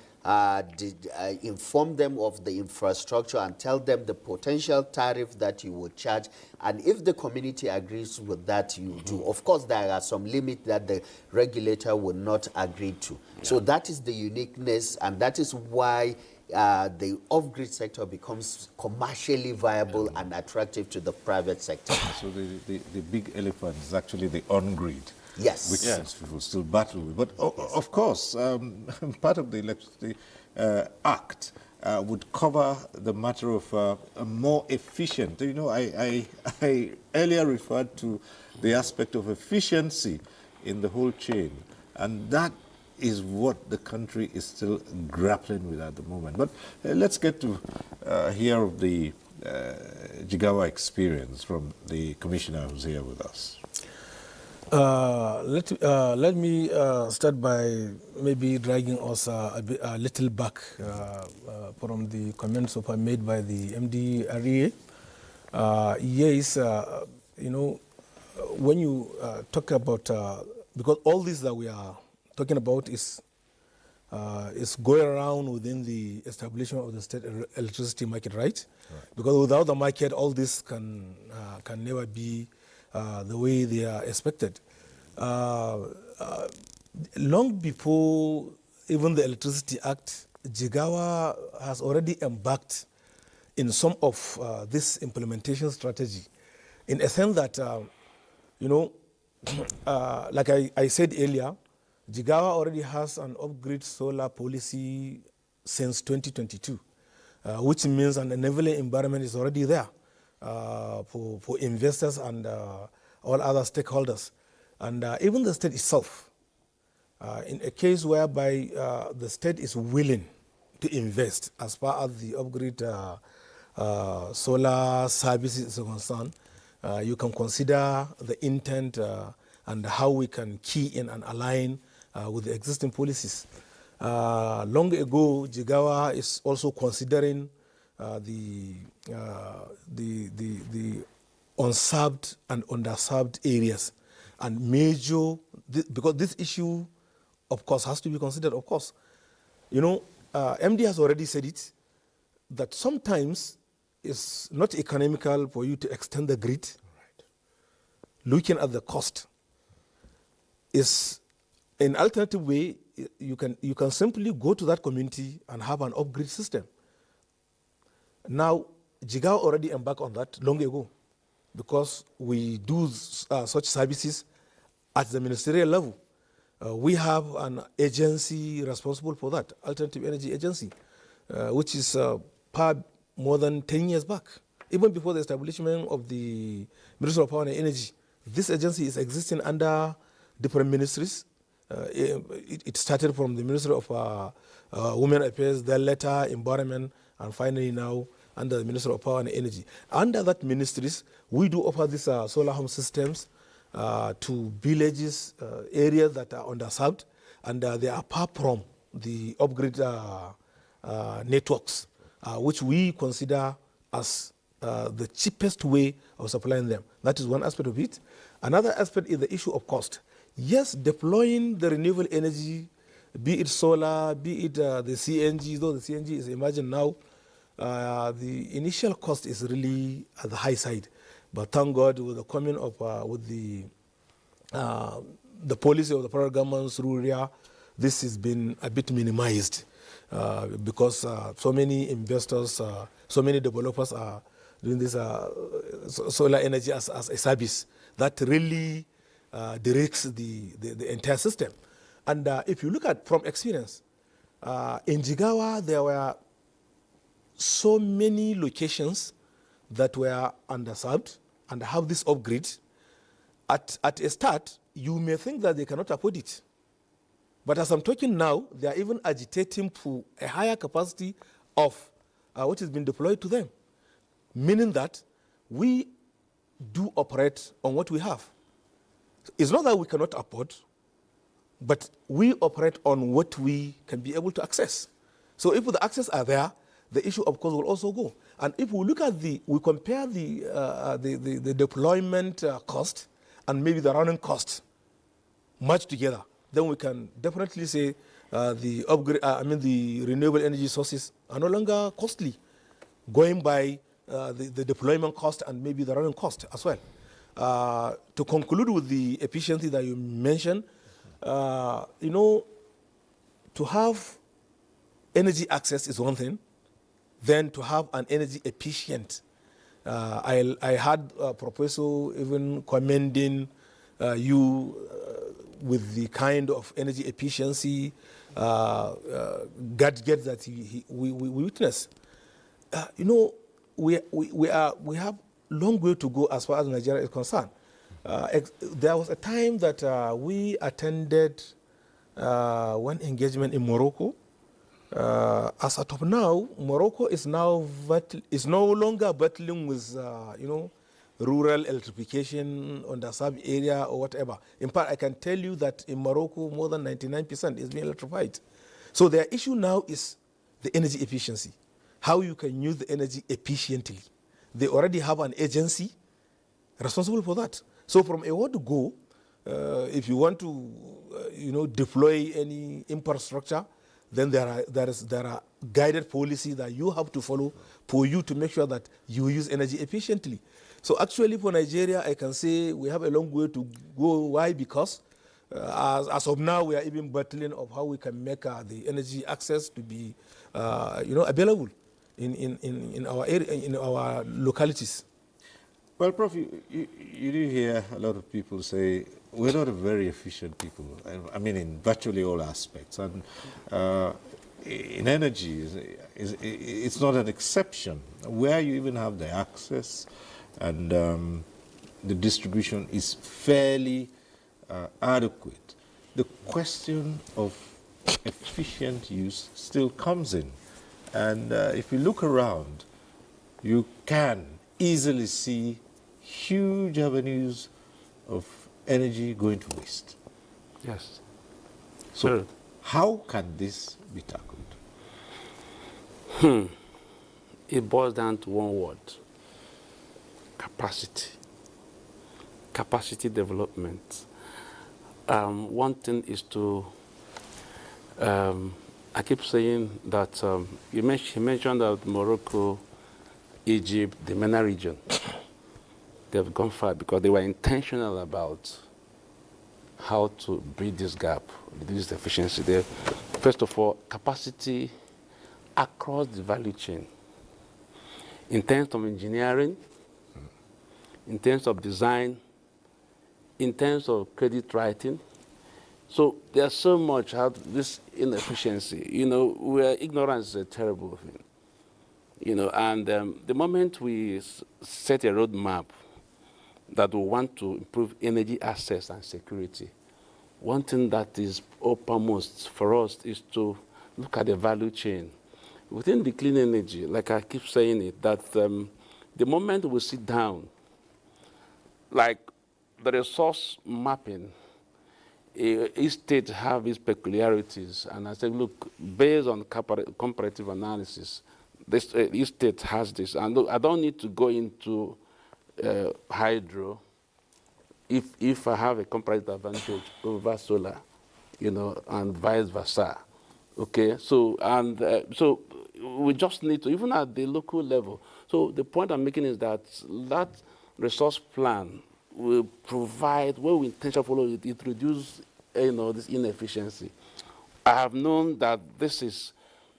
inform them of the infrastructure and tell them the potential tariff that you would charge. And if the community agrees with that, you do. Of course, there are some limits that the regulator will not agree to. Yeah. So that is the uniqueness, and that is why the off-grid sector becomes commercially viable and attractive to the private sector. So the big elephant is actually the on-grid. Yes. Which people still battle with. But of course, part of the Electricity Act would cover the matter of a more efficient. I earlier referred to the aspect of efficiency in the whole chain, and that is what the country is still grappling with at the moment. But let's get to hear of the Jigawa experience from the commissioner who's here with us. Let me start by maybe dragging us a little back from the comments made by the MD REA. Yes, when you talk about, because all this that we are talking about is going around within the establishment of the state electricity market, right? Because without the market, all this can never be the way they are expected. Long before even the Electricity Act, Jigawa has already embarked in some of this implementation strategy, in a sense that, like I said earlier, Jigawa already has an off-grid solar policy since 2022, which means an enabling environment is already there for investors and all other stakeholders. And even the state itself, in a case whereby the state is willing to invest as far as the off-grid solar services is concerned, you can consider the intent and how we can key in and align with the existing policies. Long ago, Jigawa is also considering the unserved and underserved areas, and major, because this issue, of course, has to be considered. Of course, MD has already said it, that sometimes it's not economical for you to extend the grid. Looking at the cost, is an alternative way. You can simply go to that community and have an off-grid system. Now, Jigawa already embarked on that long ago, because we do such services at the ministerial level. We have an agency responsible for that, Alternative Energy Agency, which is more than 10 years back. Even before the establishment of the Ministry of Power and Energy, this agency is existing under different ministries. It started from the Ministry of Women Affairs, then later Environment, and finally now under the Ministry of Power and Energy. Under that ministries, we do offer these solar home systems to villages, areas that are underserved, and they are apart from the off-grid networks, which we consider as the cheapest way of supplying them. That is one aspect of it. Another aspect is the issue of cost. Yes, deploying the renewable energy, be it solar, be it the CNG, though the CNG is emerging now, the initial cost is really at the high side. But thank God, with the coming of with the policy of the federal government through RIA, this has been a bit minimized because so many investors, so many developers are doing this solar energy as a service that really directs the entire system. And if you look at from experience, in Jigawa, there were so many locations that were underserved and have this upgrade. At a start, you may think that they cannot afford it. But as I'm talking now, they are even agitating for a higher capacity of what has been deployed to them, meaning that we do operate on what we have. It's not that we cannot afford, but we operate on what we can be able to access. So if the access are there, the issue, of course, will also go. And if we look at we compare the deployment cost and maybe the running cost merged together, then we can definitely say the upgrade, the renewable energy sources are no longer costly, going by the deployment cost and maybe the running cost as well. To conclude with the efficiency that you mentioned, to have energy access is one thing, then to have an energy efficient. I had a professor even commending you with the kind of energy efficiency gadgets that we witness. We have long way to go as far as Nigeria is concerned. There was a time that we attended one engagement in Morocco. As of now, Morocco is no longer battling with rural electrification on the sub area or whatever. In fact, I can tell you that in Morocco, more than 99% is being electrified. So their issue now is the energy efficiency, how you can use the energy efficiently. They already have an agency responsible for that. So from a word to go, if you want to, deploy any infrastructure, then there are guided policy that you have to follow for you to make sure that you use energy efficiently. So actually for Nigeria, I can say we have a long way to go. Why? Because as of now, we are even battling of how we can make the energy access to be, available in our area, in our localities. Well, Prof, you do hear a lot of people say we're not a very efficient people. I mean, in virtually all aspects. And in energy, it's not an exception. Where you even have the access and the distribution is fairly adequate. The question of efficient use still comes in. And if you look around, you can easily see huge avenues of energy going to waste. Yes. So Sure. How can this be tackled? It boils down to one word: capacity. Capacity development. One thing is to, I keep saying that you mentioned that Morocco, Egypt, the MENA region, they've gone far because they were intentional about how to bridge this gap, reduce the efficiency there. First of all, capacity across the value chain, in terms of engineering, in terms of design, in terms of credit writing. So there's so much how this inefficiency. Where ignorance is a terrible thing. And the moment we set a roadmap that we want to improve energy access and security, one thing that is uppermost for us is to look at the value chain. Within the clean energy, like I keep saying it, that the moment we sit down, like the resource mapping, each state have its peculiarities. And I said, look, based on comparative analysis, each state has this. And look, I don't need to go into hydro if I have a comparative advantage over solar, and vice versa. Okay, so we just need to, even at the local level. So the point I'm making is that resource plan will provide, where we intentionally follow it, it reduce, this inefficiency. I have known that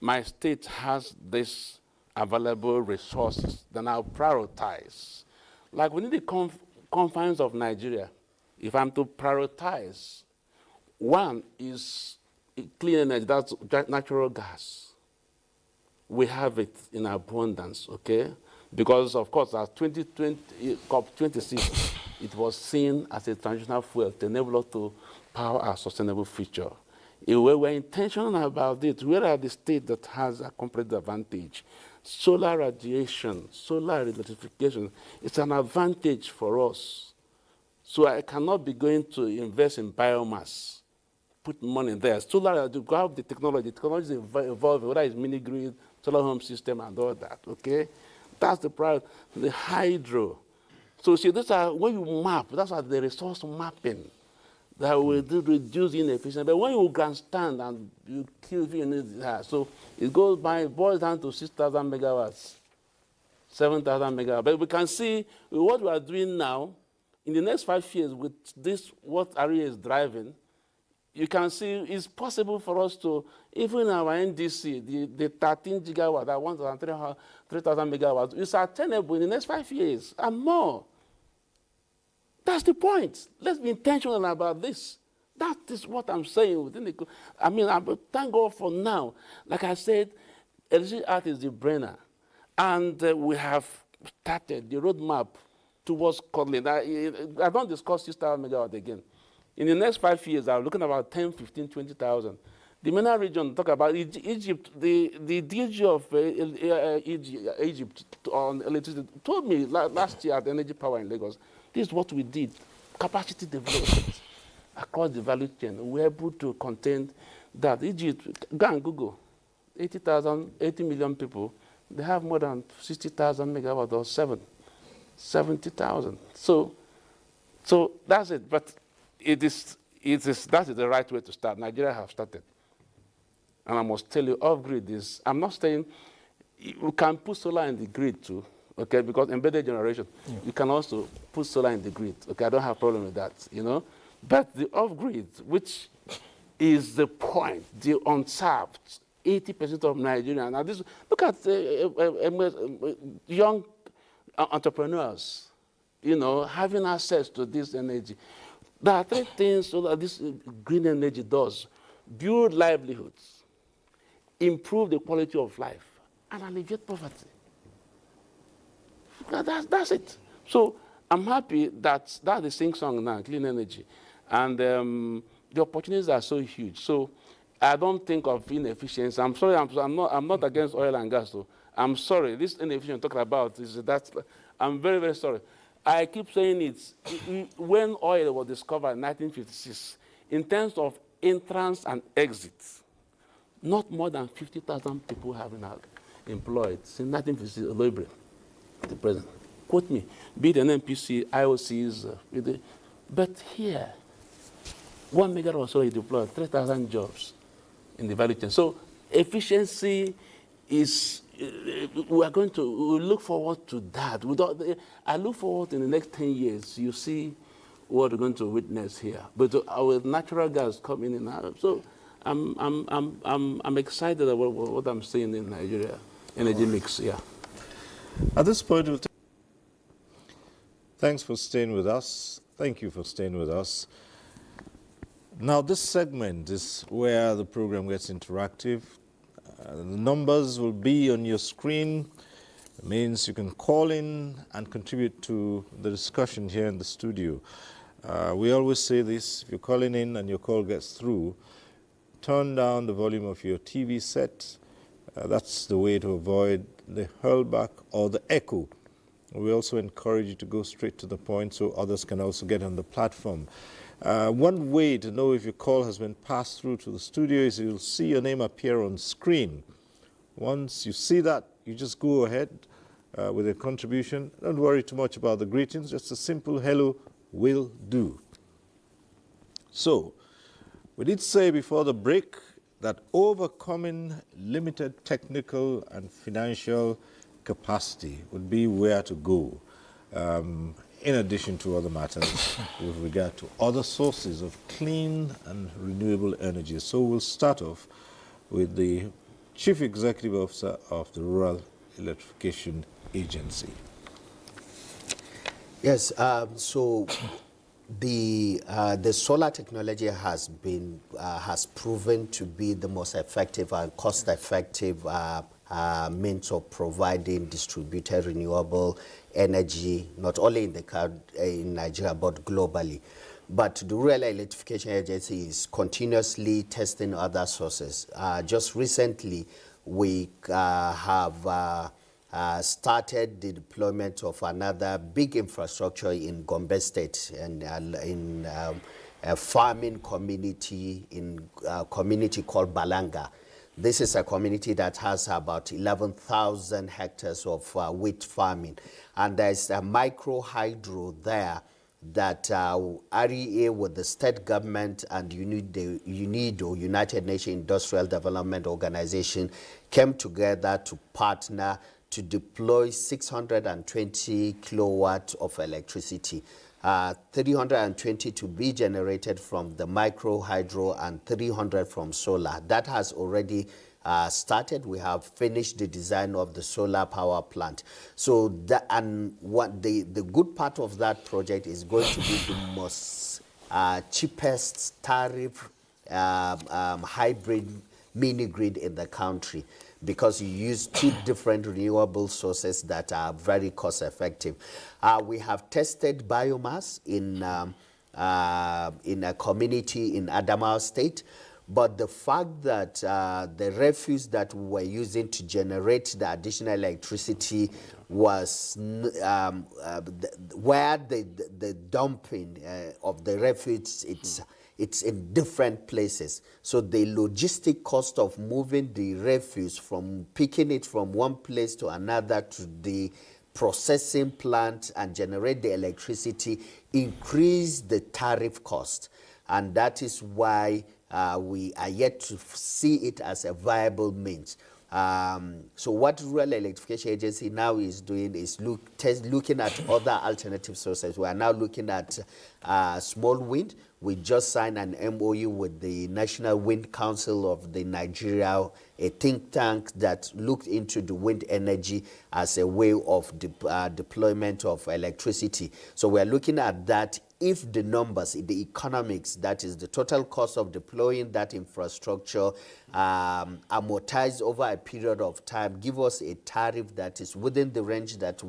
my state has this available resources, then I'll prioritize. Like within the confines of Nigeria, if I'm to prioritize, one is clean energy, that's natural gas. We have it in abundance, okay? Because, of course, as 2020, COP26, it was seen as a transitional fuel to enable us to power our sustainable future. If we were intentional about it, we are the state that has a complete advantage. Solar radiation, solar electrification, it's an advantage for us. So I cannot be going to invest in biomass, put money there. Solar, to have the technology is evolving, whether it's mini-grid, solar home system, and all that, okay? That's the priority. The hydro. So see, these are, when you map, that's what the resource mapping that will reduce inefficiency. But when you can stand and you kill if you need that, so it boils down to 6,000 megawatts, 7,000 megawatts. But we can see what we are doing now, in the next 5 years with this, what area is driving, you can see it's possible for us to, even our NDC, the 13 gigawatt, that 3,000 megawatts, is attainable in the next 5 years and more. That's the point. Let's be intentional about this. That is what I'm saying. Thank God for now. Like I said, Electricity Act is the brainer. And we have started the roadmap towards Kotlin. I don't discuss 6,000 megawatts again. In the next 5 years, I'm looking at about 10, 15, 20,000. The MENA region, talk about Egypt, the DG of Egypt on electricity told me last year at Energy Power in Lagos, this is what we did, capacity development across the value chain. We were able to contain that. Egypt, go and Google, 80 million people, they have more than 60,000 megawatts or 70,000. So that's it. But that is the right way to start. Nigeria have started. And I must tell you, off-grid is, I'm not saying you can put solar in the grid too, okay, because embedded generation, you can also put solar in the grid, okay, I don't have a problem with that, But the off-grid, which is the point, the untapped 80% of Nigerians. Now look at young entrepreneurs, having access to this energy. There are 3 things that this green energy does: build livelihoods, improve the quality of life, and alleviate poverty. That's it. So I'm happy that's the sing-song now, clean energy. And the opportunities are so huge. So I don't think of inefficiency. I'm sorry, I'm not against oil and gas. So I'm sorry, this inefficiency talking about I'm very, very sorry. I keep saying it. When oil was discovered in 1956, in terms of entrance and exit, not more than 50,000 people have been employed since 1956, the present. Quote me, be it an NPC, IOCs, but here, 1 megawatt or so is deployed, 3,000 jobs in the value chain. So efficiency is, we look forward to that. I look forward in the next 10 years, you see what we're going to witness here. But with natural gas coming in now, so I'm excited about what I'm seeing in Nigeria, energy mix, yeah. At this point, thanks for staying with us. Thank you for staying with us. Now, this segment is where the program gets interactive. The numbers will be on your screen. It means you can call in and contribute to the discussion here in the studio. We always say this: if you're calling in and your call gets through, turn down the volume of your TV set. That's the way to avoid the hurlback or the echo. We also encourage you to go straight to the point so others can also get on the platform. One way to know if your call has been passed through to the studio is you'll see your name appear on screen. Once you see that, you just go ahead with a contribution. Don't worry too much about the greetings. Just a simple hello will do. So, we did say before the break that overcoming limited technical and financial capacity would be where to go. in addition to other matters with regard to other sources of clean and renewable energy. So we'll start off with the Chief Executive Officer of the Rural Electrification Agency. Yes, so the solar technology has proven to be the most effective and cost-effective means of providing distributed renewable energy, not only in Nigeria but globally. But the Rural Electrification Agency is continuously testing other sources. Just recently, we have started the deployment of another big infrastructure in Gombe State and in a farming community community called Balanga. This is a community that has about 11,000 hectares of wheat farming, and there's a micro hydro there that REA with the state government and UNIDO, United Nations Industrial Development Organization, came together to partner to deploy 620 kilowatts of electricity, 320 to be generated from the micro hydro and 300 from solar. That has already started. We have finished the design of the solar power plant. So that, and what the good part of that project is going to be the most cheapest tariff hybrid mini grid in the country, because you use two different renewable sources that are very cost effective. We have tested biomass in a community in Adamawa State, but the fact that the refuse that we were using to generate the additional electricity was where the dumping of the refuse, it's in different places. So the logistic cost of moving the refuse from picking it from one place to another to the processing plant and generate the electricity increase the tariff cost. And that is why we are yet to see it as a viable means. So what Rural Electrification Agency now is doing is looking at other alternative sources. We are now looking at small wind. We just signed an MOU with the National Wind Council of the Nigeria, a think tank that looked into the wind energy as a way of deployment of electricity. So we are looking at that. If the numbers, the economics, that is the total cost of deploying that infrastructure, amortized over a period of time, give us a tariff that is within the range that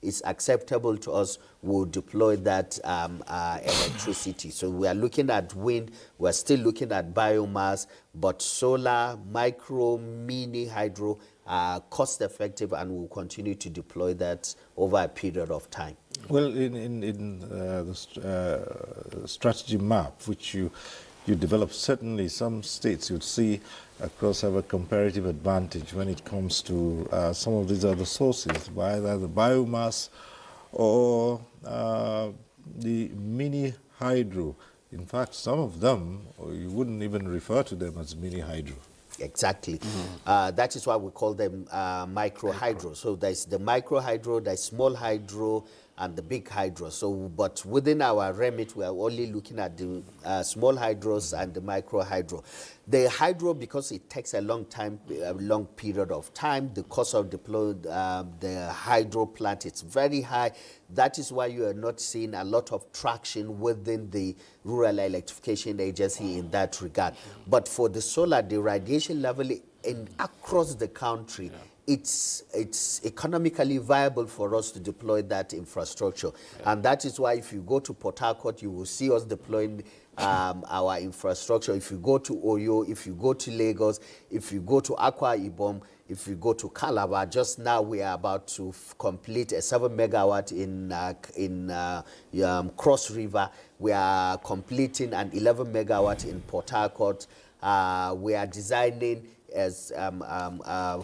is acceptable to us, we'll deploy that electricity. So we are looking at wind, we're still looking at biomass, but solar, micro, mini hydro are cost effective, and we'll continue to deploy that over a period of time. Well, in the strategy map, which you developed, certainly some states you'd see across have a comparative advantage when it comes to some of these other sources, either the biomass or the mini hydro. In fact, some of them, you wouldn't even refer to them as mini hydro. Exactly. That is why we call them micro hydro. So there's the micro hydro, there's small hydro, and the big hydro. So, but within our remit, we are only looking at the small hydros and the micro hydro. The hydro, because it takes a long period of time, the cost of deploying the hydro plant, it's very high. That is why you are not seeing a lot of traction within the Rural Electrification Agency in that regard. But for the solar, the radiation level across the country, it's economically viable for us to deploy that infrastructure. And that is why if you go to Port Harcourt, you will see us deploying our infrastructure. If you go to Oyo, if you go to Lagos, if you go to Akwa Ibom, if you go to Calabar, just now we are about to complete a 7 megawatt in Cross River. We are completing an 11 megawatt in Port Harcourt. We are designing as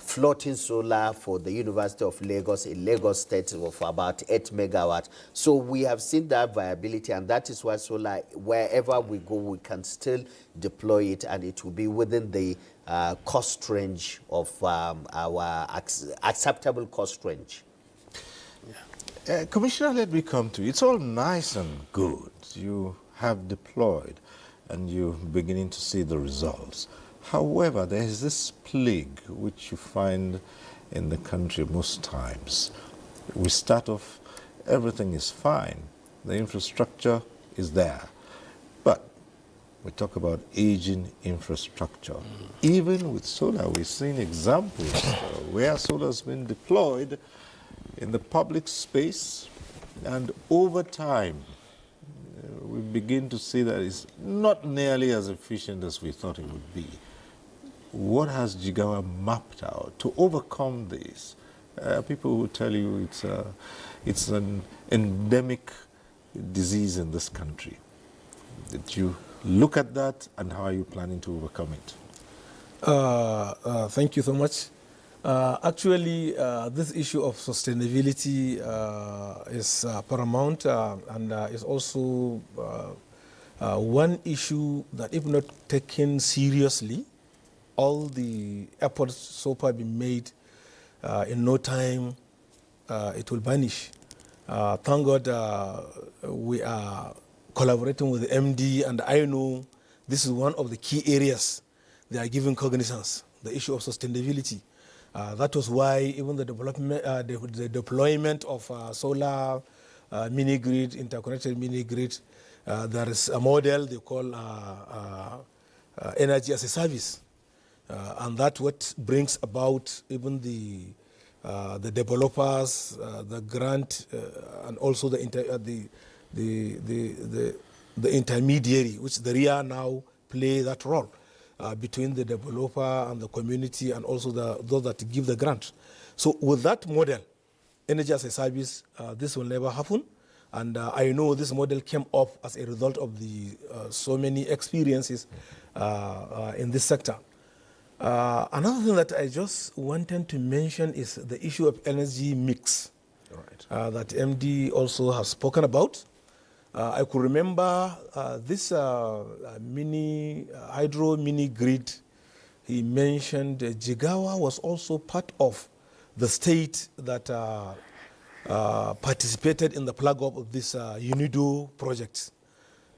floating solar for the University of Lagos in Lagos State of about 8 megawatts. So we have seen that viability, and that is why solar, wherever we go, we can still deploy it, and it will be within the cost range of our acceptable cost range. Commissioner, let me come to you. It's all nice and good. You have deployed and you're beginning to see the results. However, there is this plague which you find in the country most times. We start off, everything is fine. The infrastructure is there. But we talk about aging infrastructure. Even with solar, we've seen examples where solar has been deployed in the public space, and over time, we begin to see that it's not nearly as efficient as we thought it would be. What has Jigawa mapped out to overcome this? People will tell you it's an endemic disease in this country. Did you look at that, and how are you planning to overcome it? Thank you so much. Actually, this issue of sustainability is paramount and is also one issue that, if not taken seriously, all the efforts so far been made, in no time it will vanish. Thank God we are collaborating with the MD, and I know this is one of the key areas they are giving cognizance, the issue of sustainability. That was why even the development, the deployment of solar mini grid, interconnected mini grid, there is a model they call energy as a service, and that's what brings about even the developers, the grant, and also the intermediary, which the RIA now play that role. Between the developer and the community, and also those that give the grant. So with that model, energy as a service, this will never happen. And I know this model came up as a result of the so many experiences in this sector. Another thing that I just wanted to mention is the issue of energy mix, that MD also has spoken about. I could remember this hydro mini grid. He mentioned Jigawa was also part of the state that participated in the plug up of this UNIDO project.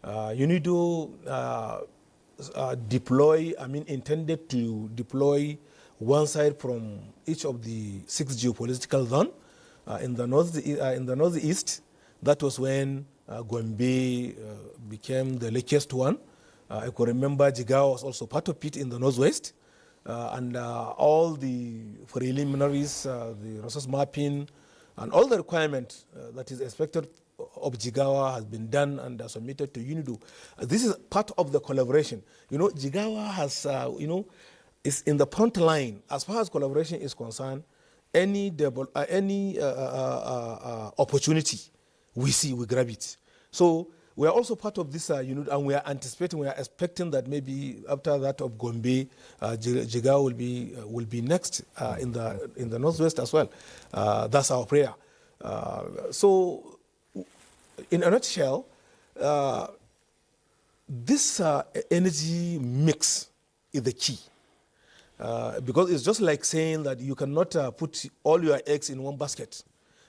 UNIDO intended to deploy one side from each of the 6 geopolitical zones in the northeast. That was when Gombe became the luckiest one. I could remember Jigawa was also part of it in the northwest. And all the preliminaries, the resource mapping, and all the requirements that is expected of Jigawa has been done and submitted to UNIDO. This is part of the collaboration. Jigawa has, is in the front line as far as collaboration is concerned. Any opportunity we see, we grab it. So we are also part of this unit, and we are expecting that maybe after that of Gombe, Jigawa will be next in the northwest as well. That's our prayer. So, in a nutshell, this energy mix is the key. Because it's just like saying that you cannot put all your eggs in one basket.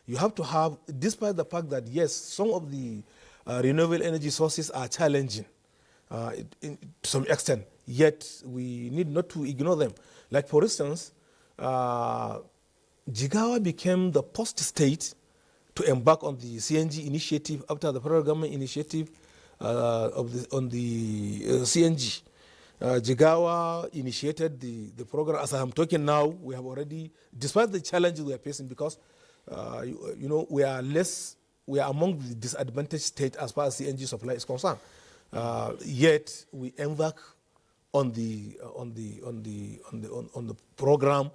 You have to have, despite the fact that, yes, some of the renewable energy sources are challenging to some extent, yet we need not to ignore them. Like, for instance, Jigawa became the first state to embark on the CNG initiative after the federal government initiative on the CNG. Jigawa initiated the program. As I'm talking now, we have already, despite the challenges we are facing, because we are among the disadvantaged states as far as CNG supply is concerned. Yet we embark on the program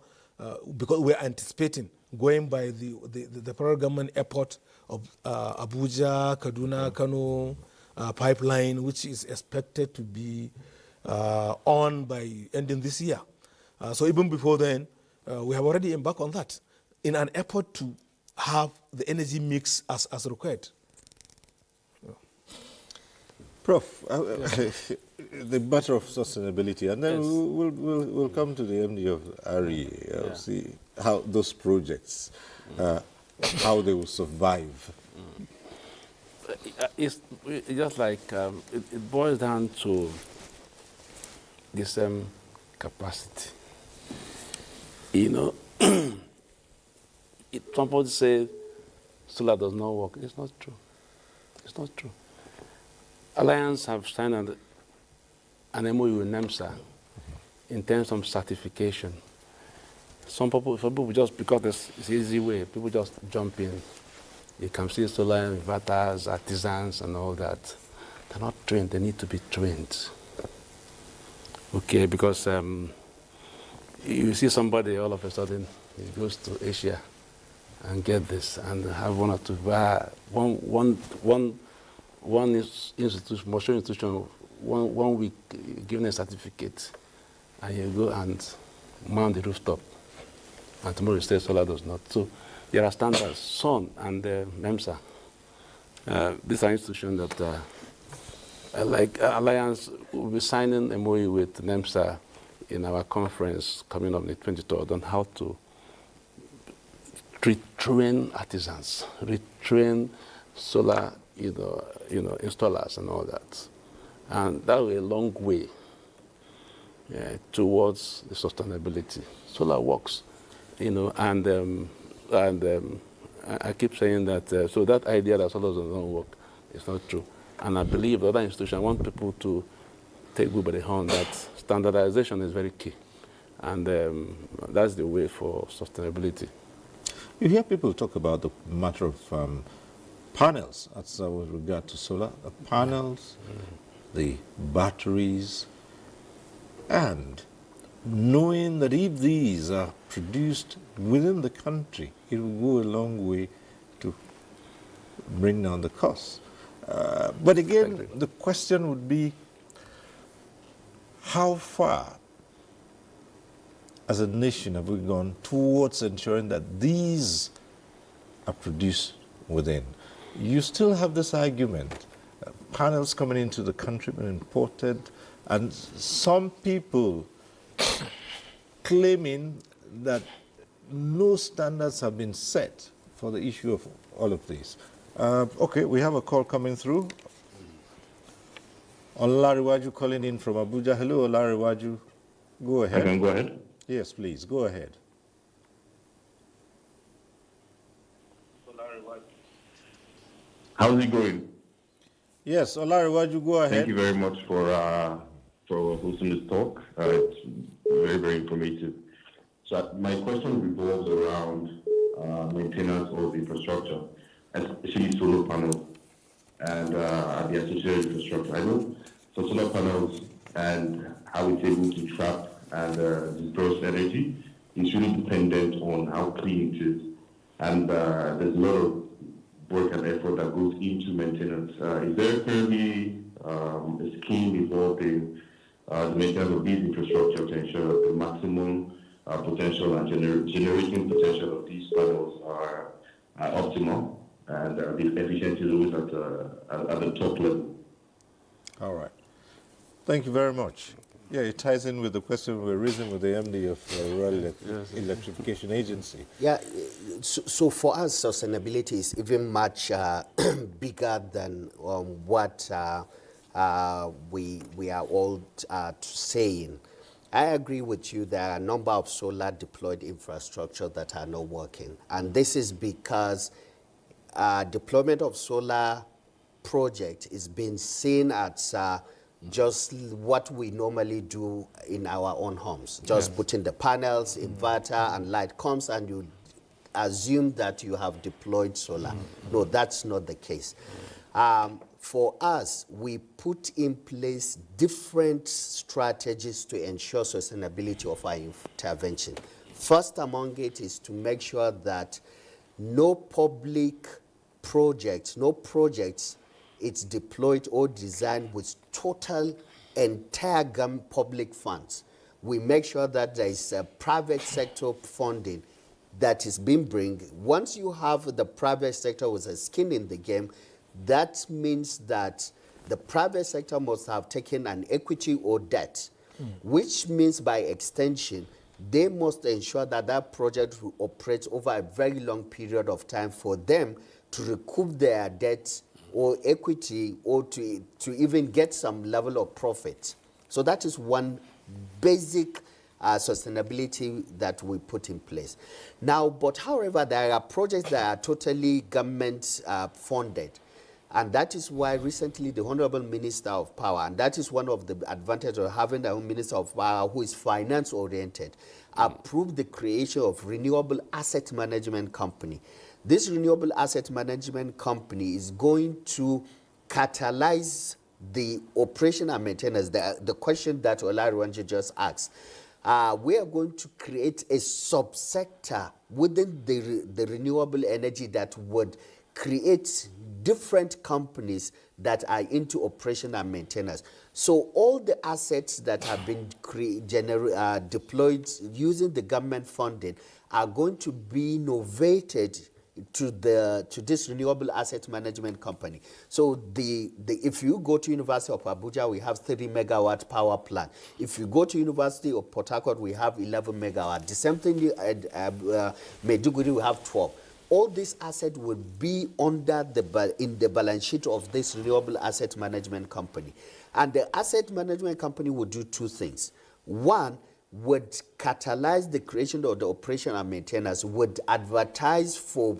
because we are anticipating, going by the federal government airport of Abuja, Kaduna, Kano pipeline, which is expected to be on by ending this year. So even before then, we have already embarked on that in an effort to have the energy mix as required. Prof, the matter of sustainability, and then we'll come to the MD of RE, see how those projects. how they will survive. It's just like it boils down to the same capacity. You know, somebody say solar does not work. It's not true. It's not true. Alliance have signed an MOU with NEMSA in terms of certification. Some people just, because it's an easy way, people just jump in. You can see solar inverters, artisans, and all that. They're not trained. They need to be trained. Okay, because you see somebody all of a sudden, he goes to Asia and get this and have one or two, one institution, Moshow institution, one week given a certificate, and you go and mount the rooftop, and tomorrow you say solar does not. So there are standards. SON and MEMSA. These are institutions that, like Alliance, will be signing a MOU with NEMSA in our conference coming up on the 23rd on how to retrain artisans, retrain solar, installers and all that. And that will be a long way towards the sustainability. Solar works, and I keep saying that, so that idea that solar does not work is not true. And I believe the other institution, I want people to take good by the horn that standardization is very key. And that's the way for sustainability. You hear people talk about the matter of panels, that's with regard to solar, the panels, the batteries, and knowing that if these are produced within the country, it will go a long way to bring down the costs. But again, the question would be, how far as a nation have we gone towards ensuring that these are produced within? You still have this argument, panels coming into the country and imported, and some people claiming that no standards have been set for the issue of all of these. Okay, we have a call coming through. Olariwaju calling in from Abuja. Hello, Olariwaju. Go ahead. I can go ahead? Yes, please, go ahead. How's it going? Yes, Olariwaju, go ahead. Thank you very much for hosting this talk. It's very, very informative. So my question revolves around maintenance of infrastructure, especially solar panels and the associated infrastructure. I know for solar panels and how it's able to trap and disperse energy is really dependent on how clean it is. And there's a lot of work and effort that goes into maintenance. Is there currently a scheme involved in the maintenance of these infrastructure to ensure the maximum potential and generating potential of these panels are optimal and the efficiency is always at the top level? All right. Thank you very much. Yeah, it ties in with the question we're raising with the MD of the Rural Electrification Agency. Yeah, so for us, sustainability is even much bigger than what we are all saying. I agree with you, there are a number of solar deployed infrastructure that are not working. And this is because deployment of solar project is being seen as just what we normally do in our own homes. Just putting the panels, inverter, and light comes and you assume that you have deployed solar. No, that's not the case. For us, we put in place different strategies to ensure sustainability of our intervention. First among it is to make sure that no public projects, it's deployed or designed with total entire public funds. We make sure that there is a private sector funding that is being bring. Once you have the private sector with a skin in the game, that means that the private sector must have taken an equity or debt, which means by extension they must ensure that that project will operate over a very long period of time for them to recoup their debt or equity, or to even get some level of profit. So that is one basic sustainability that we put in place. Now, but however, there are projects that are totally government funded. And that is why recently the Honorable Minister of Power, and that is one of the advantages of having a Minister of Power who is finance oriented, approved the creation of Renewable Asset Management Company. This Renewable Asset Management Company is going to catalyze the operation and maintenance, the question that Olaruwanje just asked. We are going to create a subsector within the renewable energy that would create different companies that are into operation and maintenance. So all the assets that have been deployed using the government funding are going to be innovated to this renewable asset management company. So if you go to University of Abuja, we have 30 megawatt power plant. If you go to University of Port Harcourt, we have 11 megawatt. The same thing at Maiduguri, we have 12. All these assets would be in the balance sheet of this renewable asset management company. And the asset management company would do two things. One, would catalyze the creation of the operation and maintenance, would advertise for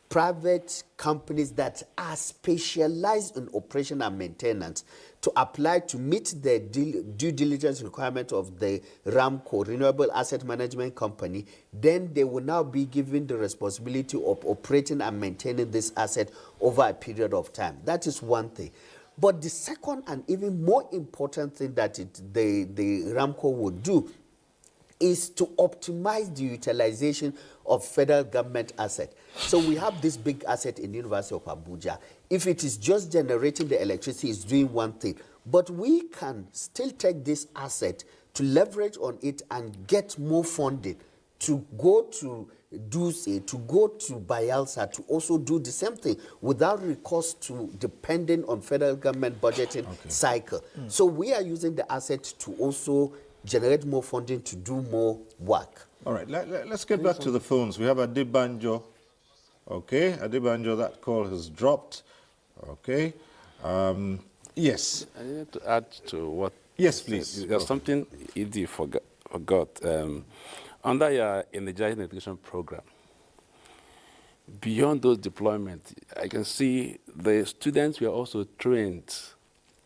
private companies that are specialized in operation and maintenance to apply to meet the due diligence requirement of the RAMCO, Renewable Asset Management Company. Then they will now be given the responsibility of operating and maintaining this asset over a period of time. That is one thing. But the second and even more important thing that the RAMCO would do is to optimize the utilization of federal government asset. So we have this big asset in the University of Abuja. If it is just generating the electricity, it's doing one thing. But we can still take this asset to leverage on it and get more funding to go to Duse, to go to Bayelsa, to also do the same thing without recourse to depending on federal government budgeting cycle. So we are using the asset to also generate more funding to do more work. All right, let's get back to the phones. We have Adebanjo. Okay, Adebanjo, that call has dropped. Okay. Yes. I need to add to what... Yes, please. There's something Edie forgot. Under your Nigerian education program, beyond those deployments, I can see the students were also training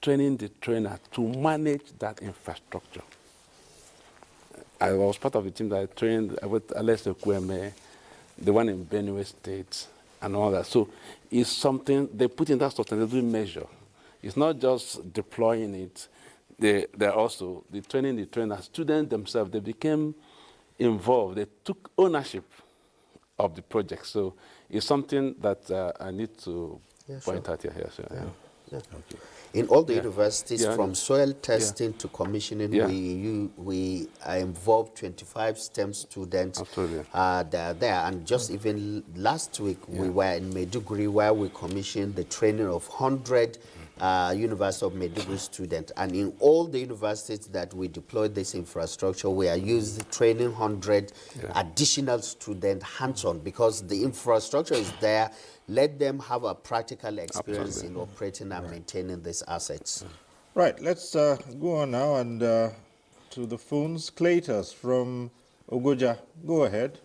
the trainer to manage that infrastructure. I was part of the team that trained with Alessio Kweme, the one in Benue State, and all that. So it's something they put in that sustainability measure. It's not just deploying it. They're also training the trainers. Students themselves, they became involved. They took ownership of the project. So it's something that I need to point out here. So, Okay. In all the universities, from soil testing to commissioning, we involved 25 STEM students that are there. And just even last week, we were in Maiduguri where we commissioned the training of 100 University of Maiduguri students. And in all the universities that we deployed this infrastructure, we are using training 100 additional students hands-on because the infrastructure is there. Let them have a practical experience in operating and maintaining these assets. Right, let's go on now and to the phones. Claytus from Abuja, go ahead.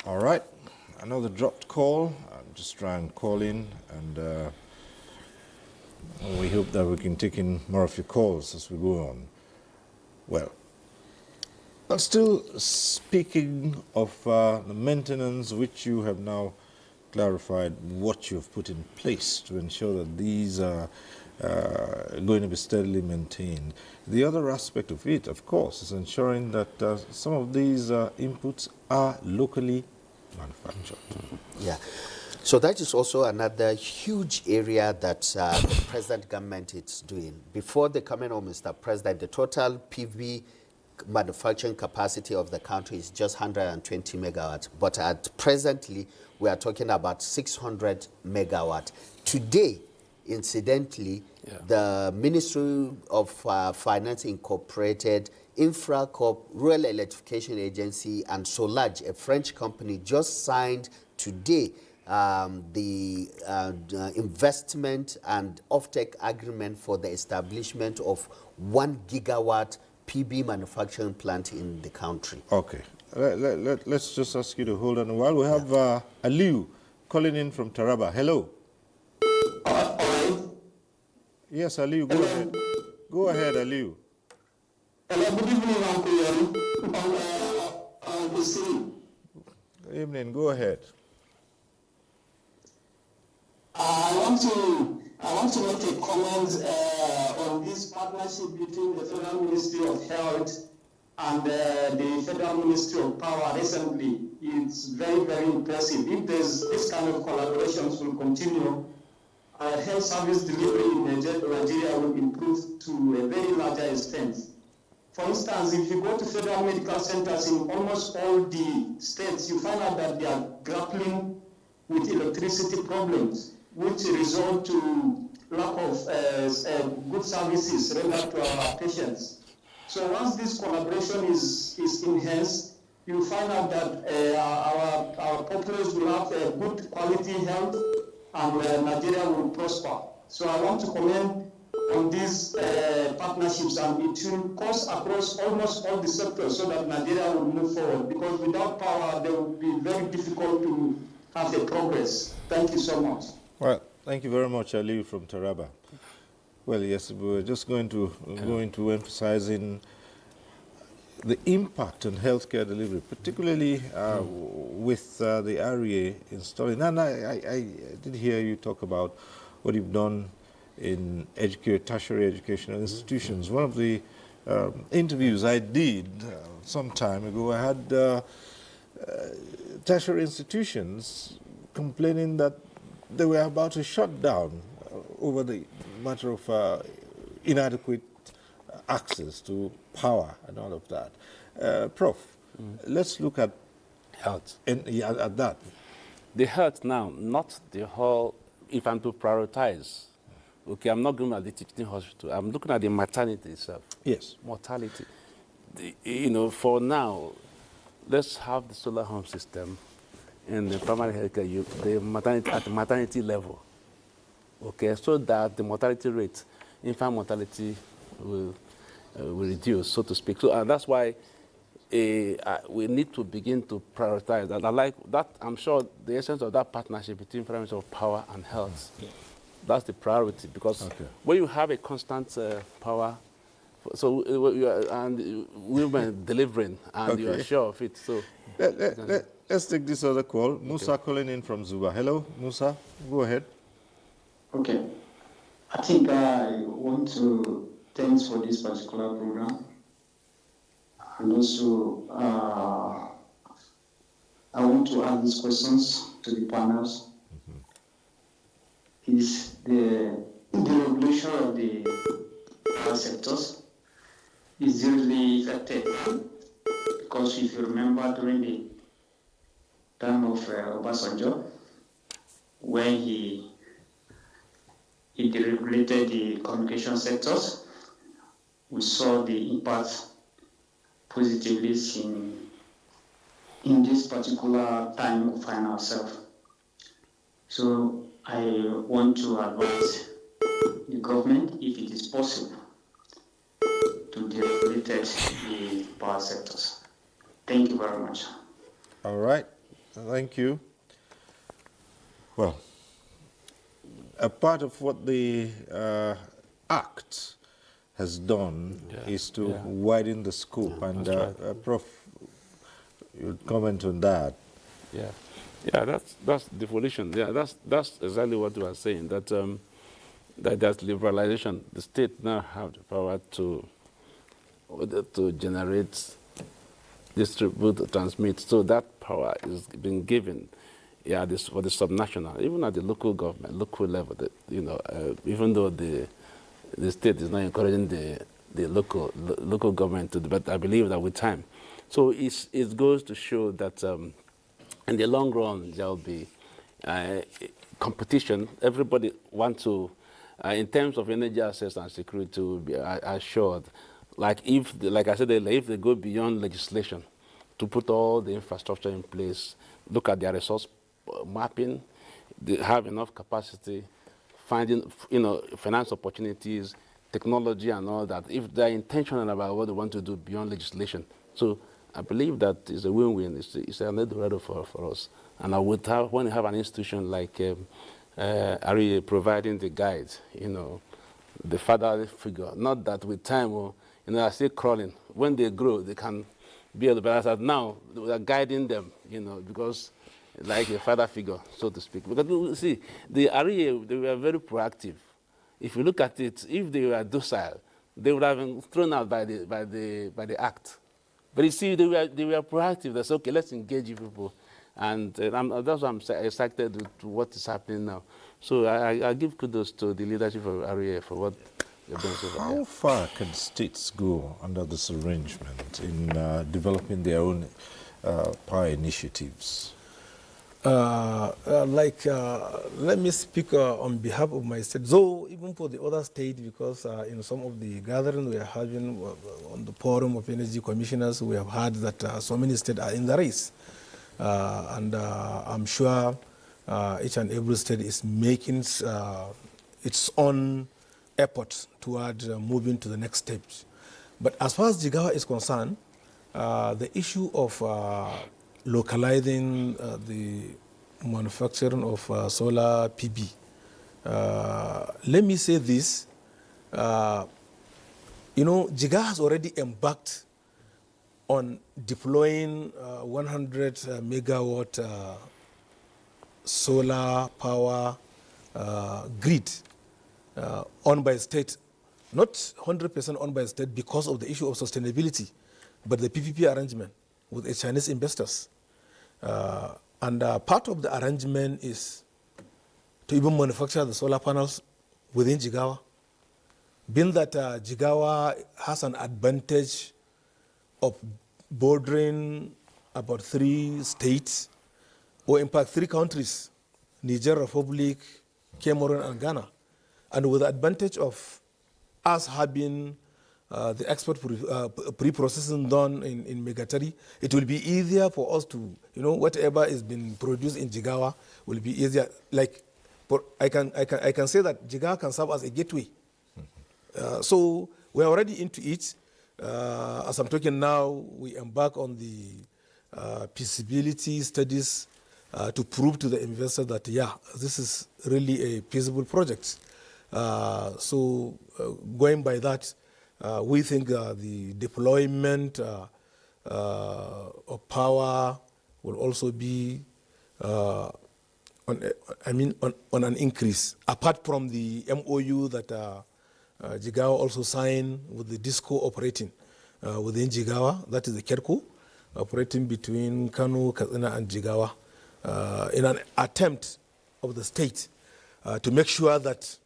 All right, another dropped call. I'm just trying to call in, and we hope that we can take in more of your calls as we go on. Well, but still speaking of the maintenance, which you have now clarified what you've put in place to ensure that these are going to be steadily maintained. The other aspect of it, of course, is ensuring that some of these inputs are locally manufactured. Yeah. So that is also another huge area that the present government is doing. Before the coming of Mr. President, the total PV manufacturing capacity of the country is just 120 megawatts, but at presently we are talking about 600 megawatt. Today, incidentally, the Ministry of Finance Incorporated, Infracorp, Rural Electrification Agency, and Solage, a French company, just signed today the investment and offtake agreement for the establishment of 1 gigawatt PB manufacturing plant in the country. Okay. Let's just ask you to hold on a while. We have Aliu calling in from Taraba. Hello. Yes, Aliu, go ahead. Go ahead, Aliu. Hello, good evening, Uncle. Good evening, go ahead. I want to make a comment on this partnership between the Federal Ministry of Health and the Federal Ministry of Power recently. It's very, very impressive. If this kind of collaborations will continue, health service delivery in Nigeria will improve to a very larger extent. For instance, if you go to federal medical centers in almost all the states, you find out that they are grappling with electricity problems, which result to lack of good services rendered to our patients. So once this collaboration is enhanced, you find out that our populace will have good quality health and Nigeria will prosper. So I want to comment on these partnerships, and it will course across almost all the sectors so that Nigeria will move forward, because without power, they will be very difficult to have a progress. Thank you so much. Well, thank you very much, Ali from Taraba. Well, yes, we're just going to emphasizing the impact on healthcare delivery, particularly with the REA installing. And I did hear you talk about what you've done in tertiary educational institutions. One of the interviews I did some time ago, I had tertiary institutions complaining that they were about to shut down over the matter of inadequate access to power and all of that. Prof, let's look at health. At that. The health now, not the whole, if I'm to prioritize, okay, I'm not going at the teaching hospital, I'm looking at the maternity itself. Yes. Mortality. For now, let's have the solar home system in the primary healthcare, the maternity at the maternity level, okay, so that the mortality rate, infant mortality, will reduce, so to speak. So that's why we need to begin to prioritize that. I like that. I'm sure the essence of that partnership between Ministry of Power and Health, that's the priority, because when you have a constant power, so and women delivering, and you are sure of it. So let's take this other call. Musa calling in from Zuba. Hello, Musa. Go ahead. Okay. I think I want to thanks for this particular program. And also, I want to ask these questions to the panels. Is the regulation of the power sectors is really effective? Because if you remember during the time of Obasanjo, when he deregulated the communication sectors, we saw the impact positively seen in this particular time we find ourselves. So I want to advise the government, if it is possible, to deregulate the power sectors. Thank you very much. All right. Thank you. Well, a part of what the Act has done is to widen the scope, and Prof, you comment on that. Yeah, that's devolution. Yeah, that's exactly what we are saying. That that's liberalization. The state now have the power to generate, distribute, transmit. So that power is being given. Yeah, this for the subnational, even at the local government, local level. That, even though the state is not encouraging the local government to, but I believe that with time. So it goes to show that in the long run, there will be competition. Everybody wants to, in terms of energy access and security, to be assured. Like I said earlier, if they go beyond legislation to put all the infrastructure in place, look at their resource mapping, they have enough capacity, finding finance opportunities, technology and all that, if they're intentional about what they want to do beyond legislation. So I believe that it's a win-win. It's an Eldorado for us. And I would have, when you have an institution like REA providing the guide, the father figure, not that with time, they're still crawling. When they grow, they can be able to balance. Now, we are guiding them, because like a father figure, so to speak. Because you see, the REA, they were very proactive. If you look at it, if they were docile, they would have been thrown out by the act. But you see, they were proactive. They said, okay, let's engage you people. And that's why I'm excited with what is happening now. So I give kudos to the leadership of REA for what they've done so far. How far can states go under this arrangement in developing their own power initiatives? Let me speak on behalf of my state, though even for the other state, because in some of the gatherings we are having on the forum of energy commissioners, we have heard that so many states are in the race. And I'm sure each and every state is making its own effort toward moving to the next stage. But as far as Jigawa is concerned, the issue of localizing the manufacturing of solar PV. Let me say this, Jigawa has already embarked on deploying 100 megawatt solar power grid owned by state, not 100% owned by state because of the issue of sustainability, but the PPP arrangement with the Chinese investors. And part of the arrangement is to even manufacture the solar panels within Jigawa. Being that Jigawa has an advantage of bordering about 3 states, or in fact 3 countries, Niger Republic, Cameroon, and Ghana. And with the advantage of us having the export pre-processing done in Megatari, it will be easier for us to, whatever is being produced in Jigawa will be easier. I can say that Jigawa can serve as a gateway. So we're already into it. As I'm talking now, we embark on the feasibility studies to prove to the investor that, this is really a feasible project. So going by that, we think the deployment of power will also be on an increase. Apart from the MOU that Jigawa also signed with the DISCO operating within Jigawa, that is the KERCO, operating between Kano, Katsina, and Jigawa, in an attempt of the state to make sure that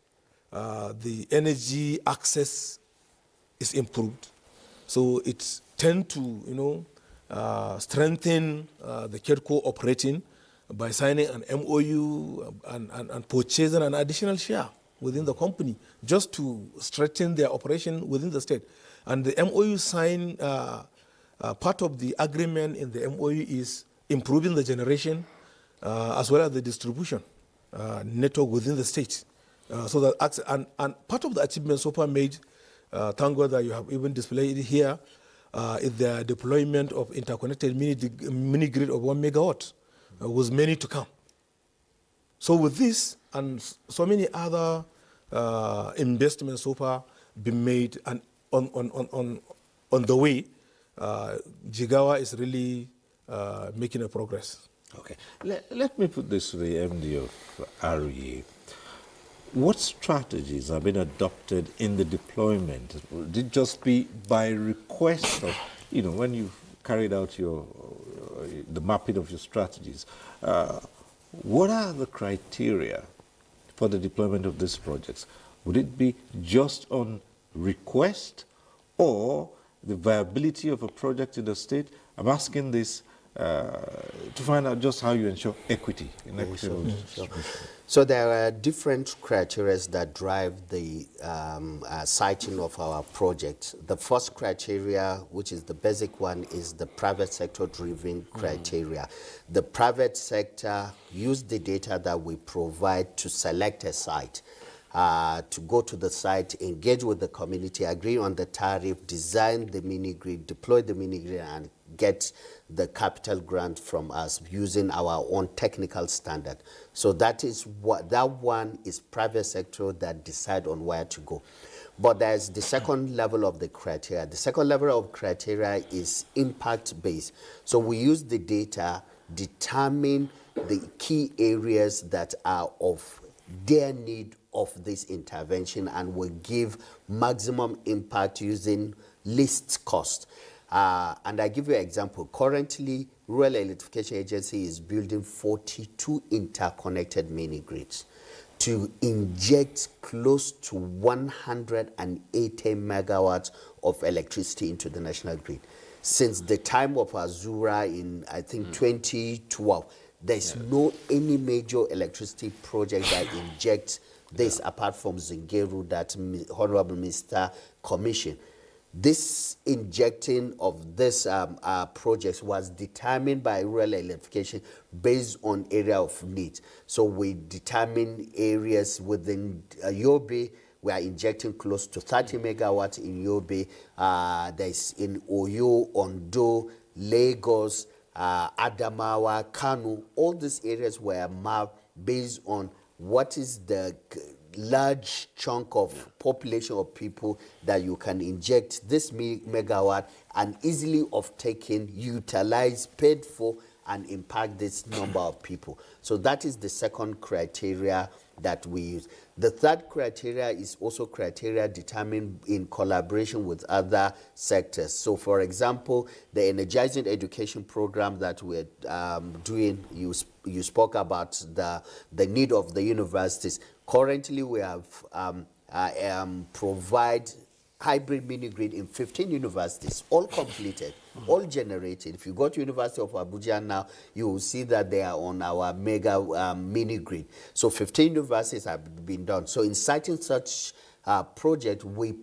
the energy access is improved. So it tends to, strengthen the KERCO operating by signing an MOU and purchasing an additional share within the company just to strengthen their operation within the state. And the MOU signed, part of the agreement in the MOU is improving the generation as well as the distribution network within the state. So that and part of the achievement so far made, thank God that you have even displayed it here, is the deployment of interconnected mini grid of 1 megawatt, with many to come. So with this and so many other investments so far been made and on the way, Jigawa is really making a progress. Okay, let me put this to the MD of REA. What strategies have been adopted in the deployment? Would it just be by request of, when you carried out the mapping of your strategies? What are the criteria for the deployment of these projects? Would it be just on request, or the viability of a project in the state? I'm asking this to find out just how you ensure equity in equitable distribution. So there are different criteria that drive the siting of our project. The first criteria, which is the basic one, is the private sector driven criteria. The private sector use the data that we provide to select a site. To go to the site, engage with the community, agree on the tariff, design the mini grid, deploy the mini grid, and get the capital grant from us using our own technical standard. So that one is private sector that decide on where to go. But there's the second level of the criteria. The second level of criteria is impact based. So we use the data, determine the key areas that are of their need of this intervention, and will give maximum impact using least cost. And I give you an example. Currently, Rural Electrification Agency is building 42 interconnected mini grids to inject close to 180 megawatts of electricity into the national grid. Since the time of Azura in, I think, 2012, there's no any major electricity project that injects this apart from Zingeru that Honorable Minister commissioned. This injecting of this project was determined by rural electrification based on area of need. So we determine areas within Yobe. We are injecting close to 30 megawatts in Yobe. There's in Oyo, Ondo, Lagos, Adamawa, Kano. All these areas were mapped based on what is the large chunk of population of people that you can inject this megawatt and easily of taken, utilize, paid for, and impact this number of people. So that is the second criteria that we use. The third criteria is also criteria determined in collaboration with other sectors. So for example, the energizing education program that we're doing, you spoke about the need of the universities. Currently, we have provide hybrid mini grid in 15 universities, all completed, all generated. If you go to University of Abuja now, you will see that they are on our mega mini grid. So 15 universities have been done. So in citing such project, we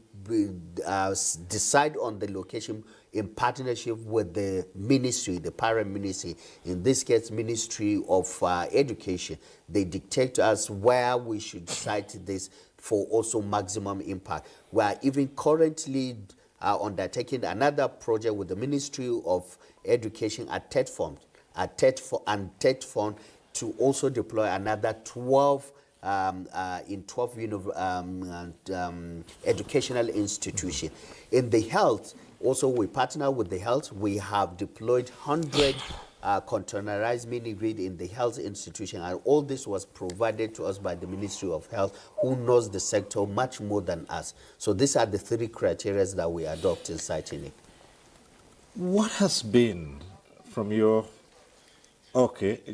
decide on the location in partnership with the ministry, the parent ministry, in this case, Ministry of Education. They dictate to us where we should site this for also maximum impact. We are even currently undertaking another project with the Ministry of Education at TED Fund, to also deploy another 12 in 12 educational institutions. In the health, also we partner with the health. We have deployed 100 containerized mini grid in the health institution, and all this was provided to us by the Ministry of Health, who knows the sector much more than us. So these are the three criteria that we adopt in citing it. What has been from your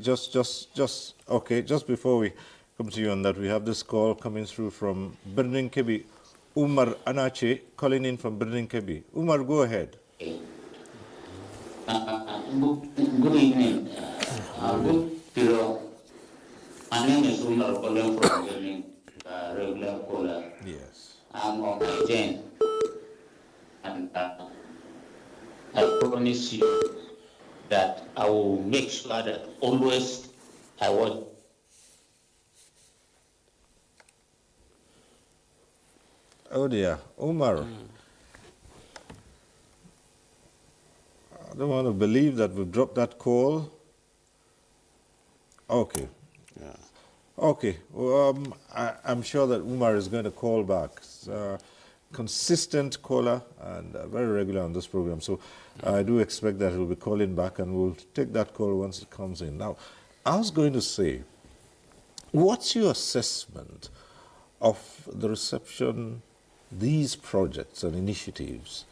just before we come to you on that, we have this call coming through from Birnin Kebbi. Umar Anache calling in from Birnin Kebbi. Umar, go ahead. Good evening. Good period. My name is Umar calling from Birnin, regular caller. Yes. I'm on my 10. And I promise you that I will make sure that always I will. Oh dear, Umar. I don't want to believe that we've dropped that call. Okay. Yeah. Okay. Well, I'm sure that Umar is going to call back. Consistent caller and very regular on this program. So I do expect that he'll be calling back, and we'll take that call once it comes in. Now, I was going to say, what's your assessment of the reception these projects and initiatives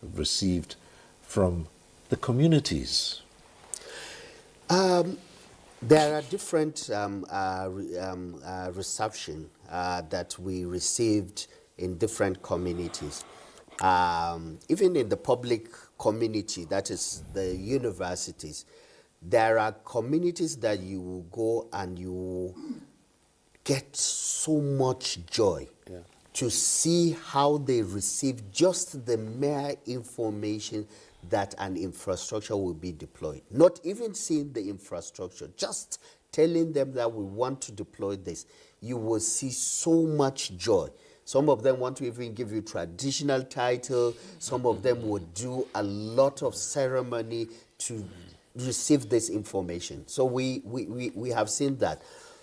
have received from the communities? There are different reception that we received in different communities. even in the public community, that is the universities, there are communities that you will go and you get so much joy to see how they receive just the mere information that an infrastructure will be deployed. Not even seeing the infrastructure, just telling them that we want to deploy this. You will see so much joy. Some of them want to even give you traditional title. Some of them would do a lot of ceremony to receive this information. So we have seen that.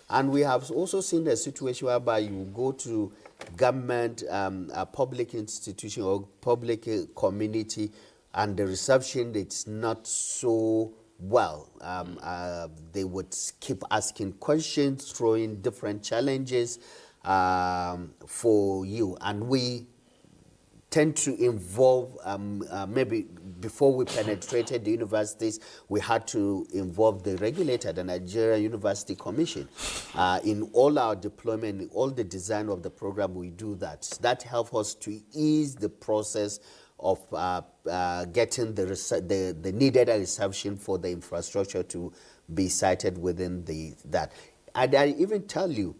And we have also seen a situation whereby you go to government, a public institution or public community, and the reception, it's not so well. They would keep asking questions, throwing different challenges for you. And we tend to involve, maybe before we penetrated the universities, we had to involve the regulator, the Nigerian University Commission. In all our deployment, in all the design of the program, we do that. That helps us to ease the process of getting the needed reception for the infrastructure to be sited within that. And I even tell you,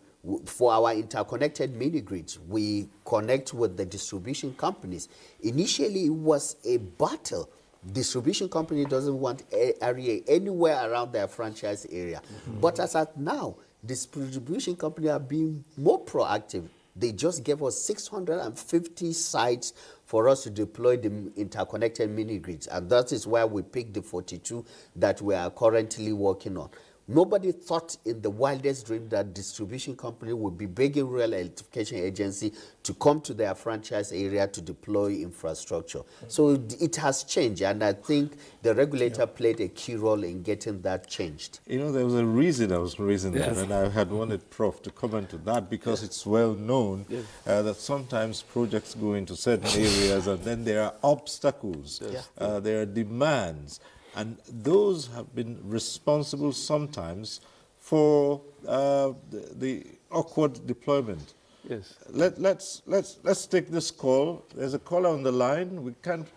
for our interconnected mini grids, we connect with the distribution companies. Initially, it was a battle. Distribution company doesn't want area anywhere around their franchise area. But as at now, distribution company are being more proactive. They just gave us 650 sites for us to deploy the interconnected mini grids. And that is why we picked the 42 that we are currently working on. Nobody thought in the wildest dream that distribution company would be begging Rural Electrification Agency to come to their franchise area to deploy infrastructure. So it has changed, and I think the regulator played a key role in getting that changed. You know, there was a reason I was raising that, and I had wanted Prof to comment to that because it's well known that sometimes projects go into certain areas and then there are obstacles, there are demands. And those have been responsible sometimes for the awkward deployment. Yes. Let's take this call. There's a caller on the line. We can't.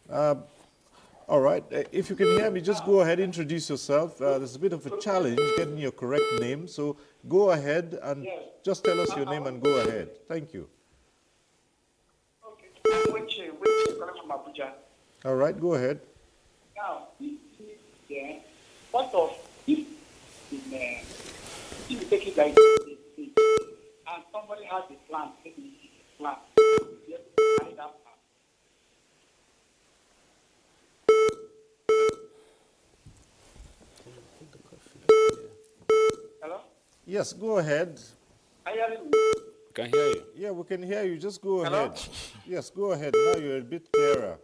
All right. If you can hear me, just go ahead, introduce yourself. There's a bit of a challenge getting your correct name, so go ahead and just tell us your name and go ahead. Thank you. Okay. Which from Abuja. All right. Go ahead. Now, what of if you take it like this, and somebody has a plan, Hello? Yes, go ahead. Are you hearing me? Can hear you. Yeah, we can hear you. Just go Hello? ahead. Yes, go ahead. Now you're a bit clearer.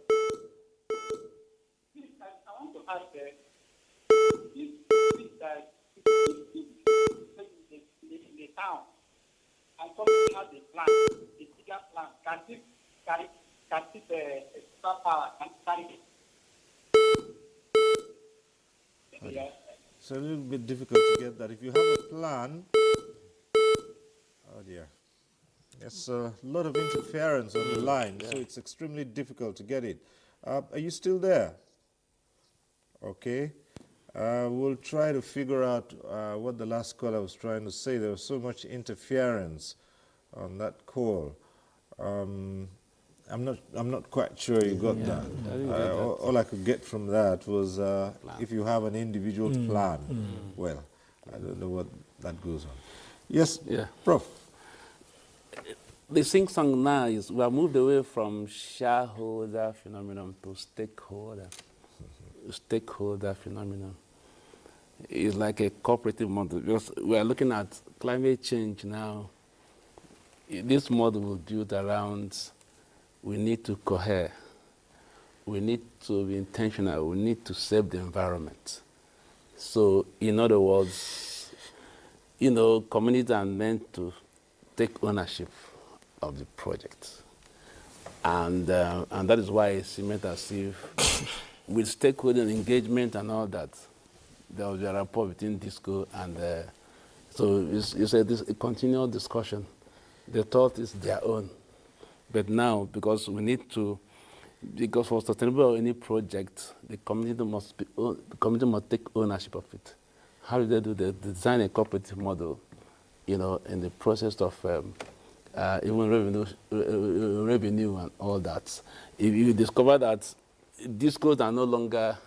I want to ask in the town and somebody has a plan, a bigger plan, can this carry power and carry it? Yeah. It's a little bit difficult to get that. If you have a plan, oh dear, there's a lot of interference on the line, so it's extremely difficult to get it. Are you still there? Okay. We'll try to figure out what the last caller was trying to say. There was so much interference on that call. I'm not quite sure you got that. All I could get from that was if you have an individual plan. Well, I don't know what that goes on. Yes, Prof. The sing-song now is we have moved away from shareholder phenomenon to stakeholder phenomenon. It's like a cooperative model because we are looking at climate change now. This model will build around we need to cohere, we need to be intentional, we need to save the environment. So in other words, you know, communities are meant to take ownership of the project. And that is why it seems as if with stakeholder engagement and all that, there was a rapport between DISCO and so you said this a continual discussion. The thought is their own. But now, because we need to, because for sustainable any project, the community must take ownership of it. How do they do that? Design a cooperative model, in the process of even revenue and all that. If you discover that discos are no longer,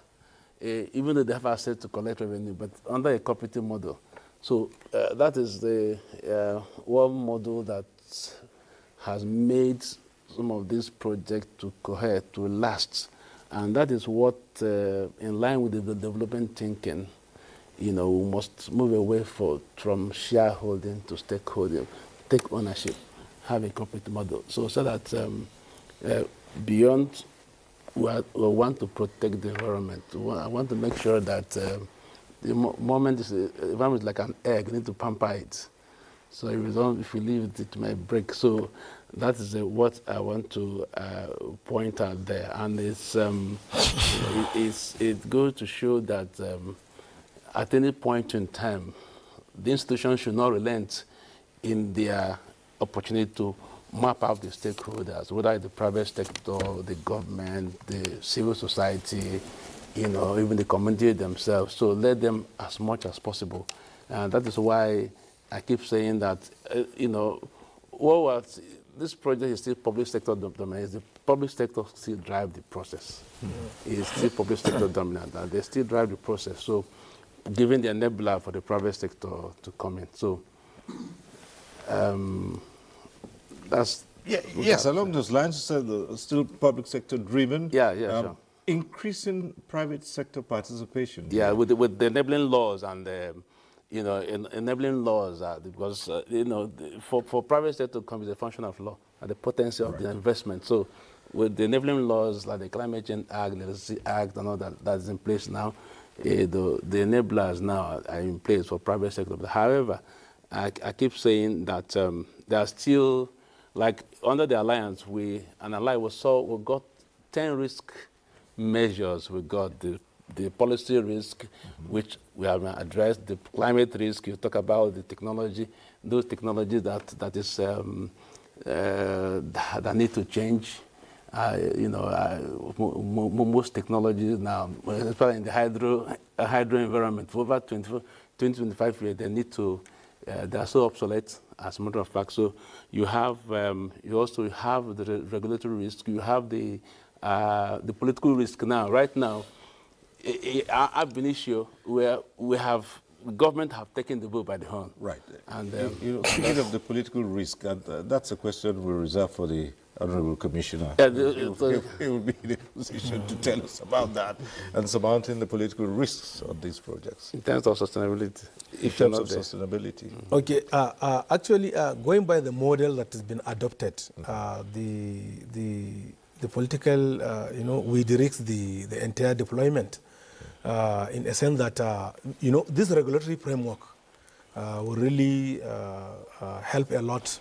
even though they have access to collect revenue, but under a cooperative model. So that is the one model that has made some of these projects to cohere, to last. And that is what, in line with the development thinking, we must move away from shareholding to stakeholding, take ownership, have a corporate model. So that beyond, we want to protect the environment. I want to make sure that the environment is like an egg, you need to pamper it. So if you leave it, it may break. So that is what I want to point out there. And it goes to show that at any point in time, the institutions should not relent in their opportunity to map out the stakeholders, whether the private sector, the government, the civil society, even the community themselves. So let them as much as possible. And that is why I keep saying that, this project is still public sector dominant. The public sector still drive the process. It's still public sector dominant, and they still drive the process. So giving the enabler for the private sector to come in. So that's... Yes, along those lines, you said still public sector driven. Sure. Increasing private sector participation. Yeah, with the enabling laws and enabling laws, because for private sector to come is a function of law and the potency of the investment. So with the enabling laws like the Climate Change Act, the Electricity Act, and all that's in place now, the enablers now are in place for private sector. But however, I keep saying that there are still, like under the alliance, we got 10 risk measures. We got the policy risk, which we have addressed, the climate risk. You talk about the technology, those technologies that need to change. Most technologies now, especially in the hydro environment, for over 20-25 years, they are so obsolete, as a matter of fact. So you also have the regulatory risk. You have the political risk now. Right now, ab initio, where government have taken the bull by the horn. Right. And speaking of the political risk, and that's a question we reserve for the Honorable Commissioner. Yeah, he will be in a position to tell us about that and surmounting the political risks of these projects. In terms of sustainability. Sustainability. Okay. Actually, going by the model that has been adopted, the political, we direct the entire deployment in a sense that, this regulatory framework will really help a lot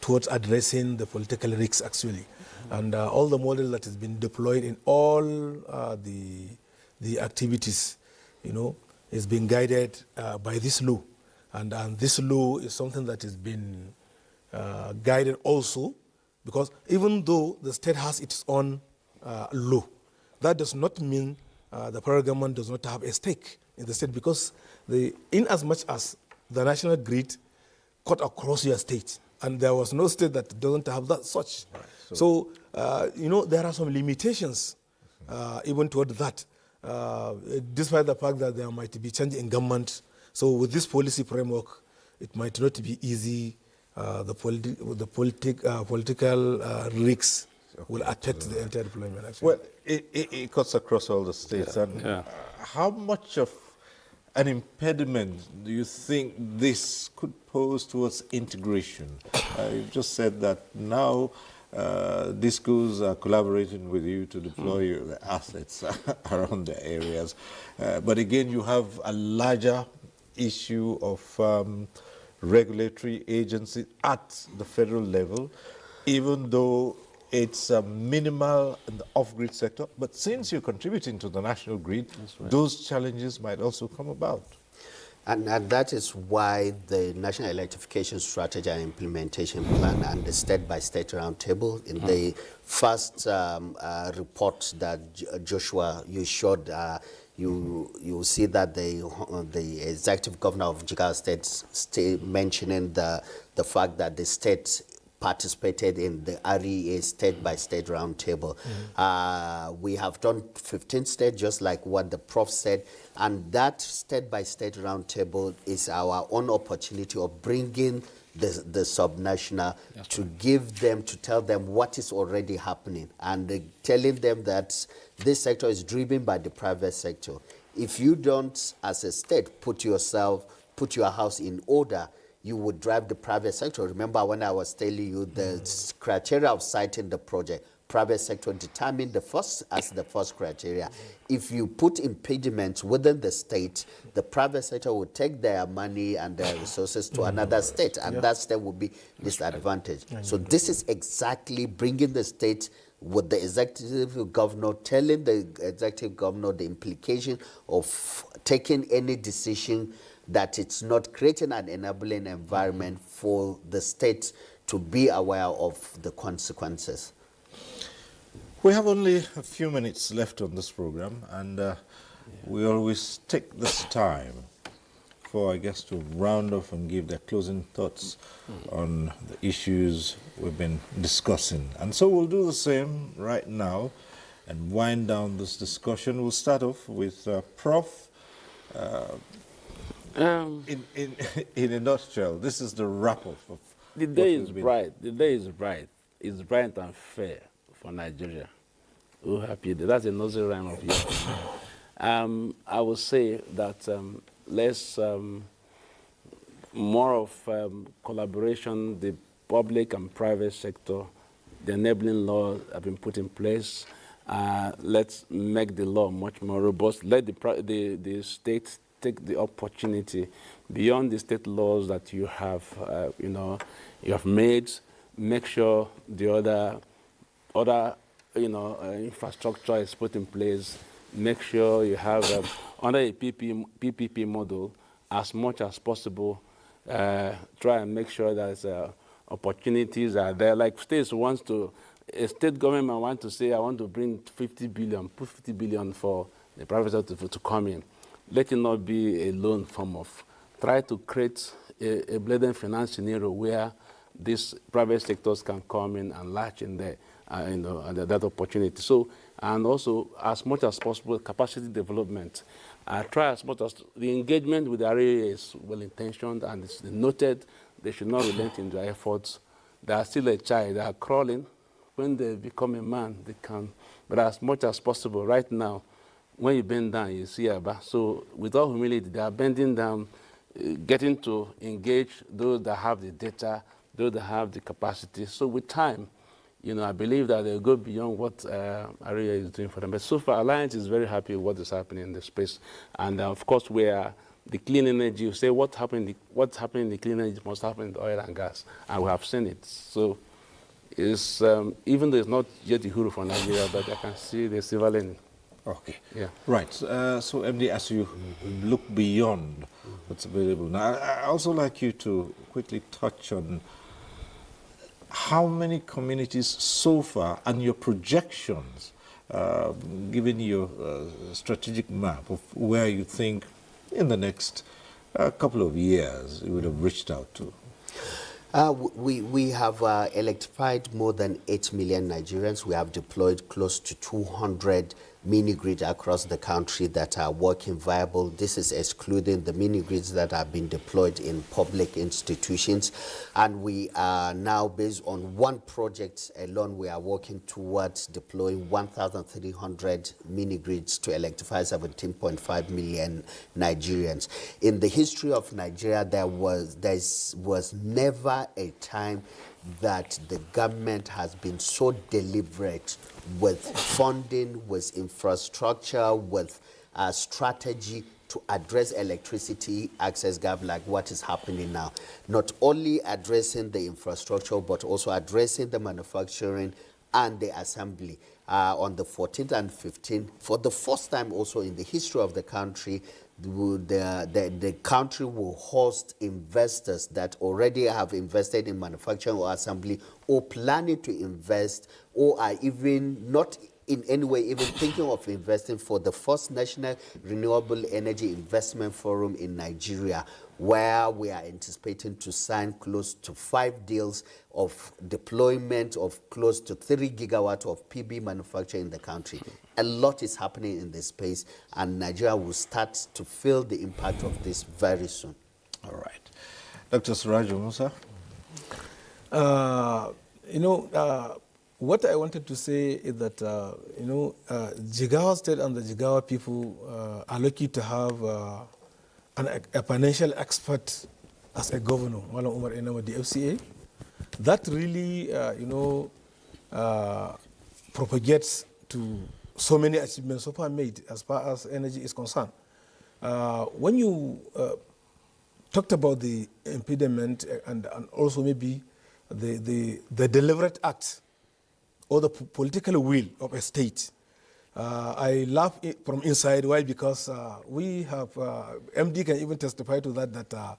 towards addressing the political risks, actually. And all the model that has been deployed in all the activities, is being guided by this law. And this law is something that has been guided also, because even though the state has its own law, that does not mean the federal government does not have a stake in the state, because in as much as the national grid cut across your state, and there was no state that doesn't have that such. Right. So there are some limitations even toward that, despite the fact that there might be change in government. So with this policy framework, it might not be easy. The political risks will affect the entire deployment, actually. Well, it cuts across all the states. Yeah. And how much of an impediment do you think this could pose towards integration? You've just said that now DISCOs are collaborating with you to deploy the assets around the areas. But again, you have a larger issue of regulatory agency at the federal level, even though it's minimal in the off-grid sector. But since you're contributing to the national grid, those challenges might also come about. And that is why the National Electrification Strategy and Implementation Plan and the state-by-state roundtable, in the first report that Joshua, you showed, you see that the executive governor of Jigawa State mentioning the fact that the state participated in the REA state-by-state roundtable. We have done 15 states, just like what the prof said, and that state-by-state roundtable is our own opportunity of bringing the subnational to tell them what is already happening, and telling them that this sector is driven by the private sector. If you don't, as a state, put your house in order, you would drive the private sector. Remember when I was telling you the criteria of citing the project, private sector determined the first criteria. If you put impediments within the state, the private sector will take their money and their resources to another state, and that state will be disadvantaged. So this is exactly bringing the state with the executive governor, telling the executive governor the implication of taking any decision that it's not creating an enabling environment for the state to be aware of the consequences. We have only a few minutes left on this program, and we always take this time for our guests to round off and give their closing thoughts on the issues we've been discussing. And so we'll do the same right now and wind down this discussion. We'll start off with Prof. In a nutshell, this is the wrap-up of the day is bright. The day is bright. It's bright and fair for Nigeria. Oh, happy day. That's a nursery rhyme of yours. I would say that less more of collaboration, the public and private sector, the enabling laws have been put in place. Let's make the law much more robust. Let the state take the opportunity beyond the state laws that you have, you have made. Make sure the other infrastructure is put in place. Make sure you have under a PPP model as much as possible. Try and make sure that opportunities are there. Like a state government wants to say, I want to bring 50 billion, put 50 billion for the private sector to come in. Let it not be a loan form of. Try to create a blended finance scenario where these private sectors can come in and latch in there, that opportunity. So, and also, as much as possible, capacity development. Try as much as the engagement with the area is well-intentioned and it's noted. They should not relent in their efforts. They are still a child. They are crawling. When they become a man, they can. But as much as possible, right now, when you bend down, you see Abba. So with all humility, they are bending down, getting to engage those that have the data, those that have the capacity. So with time, I believe that they'll go beyond what Area is doing for them. But so far, Alliance is very happy with what is happening in the space. And of course, we are the clean energy. You say what's happening in the clean energy must happen in the oil and gas. And we have seen it. So it's, even though it's not yet the huru for Nigeria, but I can see the silver lining. Okay. Yeah. Right. So, MD, as you look beyond what's available now, I also like you to quickly touch on how many communities so far and your projections, given your strategic map of where you think in the next couple of years you would have reached out to. We have electrified more than 8 million Nigerians. We have deployed close to 200 mini-grids across the country that are working viable. This is excluding the mini-grids that have been deployed in public institutions. And we are now, based on one project alone, we are working towards deploying 1,300 mini-grids to electrify 17.5 million Nigerians. In the history of Nigeria, there was never a time that the government has been so deliberate with funding, with infrastructure, with strategy to address electricity access gap like what is happening now. Not only addressing the infrastructure, but also addressing the manufacturing and the assembly. On the 14th and 15th, for the first time also in the history of the country, the country will host investors that already have invested in manufacturing or assembly or planning to invest or are even not in any way even thinking of investing for the first National Renewable Energy Investment Forum in Nigeria, where we are anticipating to sign close to 5 deals of deployment of close to 3 gigawatts of PB manufacturing in the country. A lot is happening in this space, and Nigeria will start to feel the impact of this very soon. All right. Dr. Suraju Musa? What I wanted to say is that, Jigawa State and the Jigawa people are lucky to have a financial expert as a governor, Malam Umar Enama, the FCA. That really, propagates to so many achievements so far made as far as energy is concerned. When you talked about the impediment and also maybe the deliberate act or the political will of a state, I laugh from inside. Why? Because we have, MD can even testify to that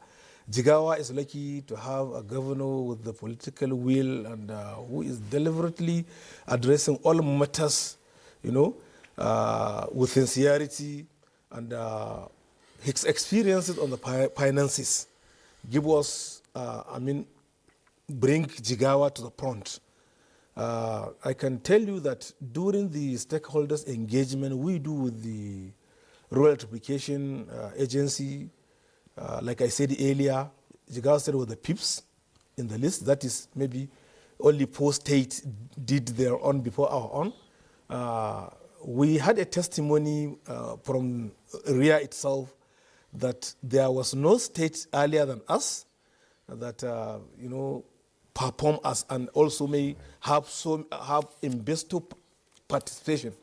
Jigawa is lucky to have a governor with the political will and who is deliberately addressing all matters, with sincerity, and his experiences on the finances give us, bring Jigawa to the front. I can tell you that during the stakeholders engagement we do with the Rural Electrification Agency, like I said earlier, Jigawa State was the PIPs in the list. That is maybe only 4 states did their own before our own. We had a testimony from RIA itself that there was no state earlier than us that perform us and also may have investor participation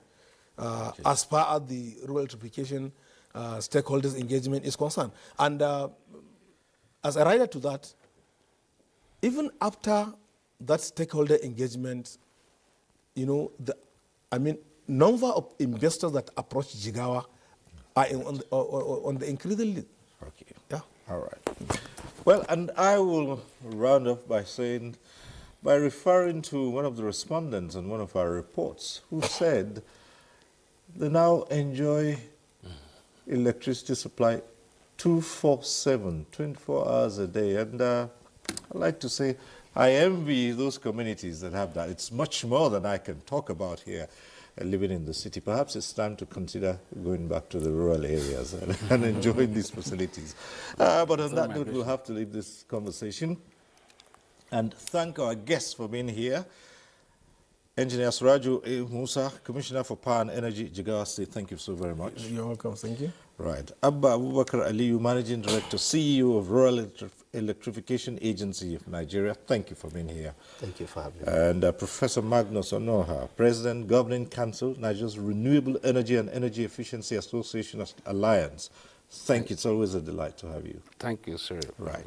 as far as the rural electrification stakeholders engagement is concerned. And as a rider to that, even after that stakeholder engagement, number of investors that approach Jigawa are on the increasing list. Okay. Yeah. All right. Well, and I will round off by referring to one of the respondents on one of our reports who said they now enjoy electricity supply 24/7, 24 hours a day. And I'd like to say I envy those communities that have that. It's much more than I can talk about here living in the city. Perhaps it's time to consider going back to the rural areas and enjoying these facilities. But on that note, we'll have to leave this conversation and thank our guests for being here. Engineer Suraju Musa, Commissioner for Power and Energy, Jigawa State, thank you so very much. You're welcome, thank you. Right. Abba Abubakar Aliyu, Managing Director, CEO of Rural Electrification Agency of Nigeria, thank you for being here. Thank you for having me. And Professor Magnus Onoha, President, Governing Council, Nigeria's Renewable Energy and Energy Efficiency Association Alliance. Thank you. It's always a delight to have you. Thank you, sir. Right.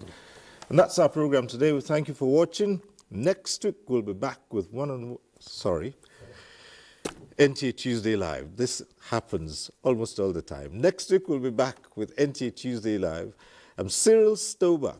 And that's our program today. We thank you for watching. Next week, we'll be back with NTA Tuesday Live. This happens almost all the time. Next week, we'll be back with NTA Tuesday Live. I'm Cyril Stober.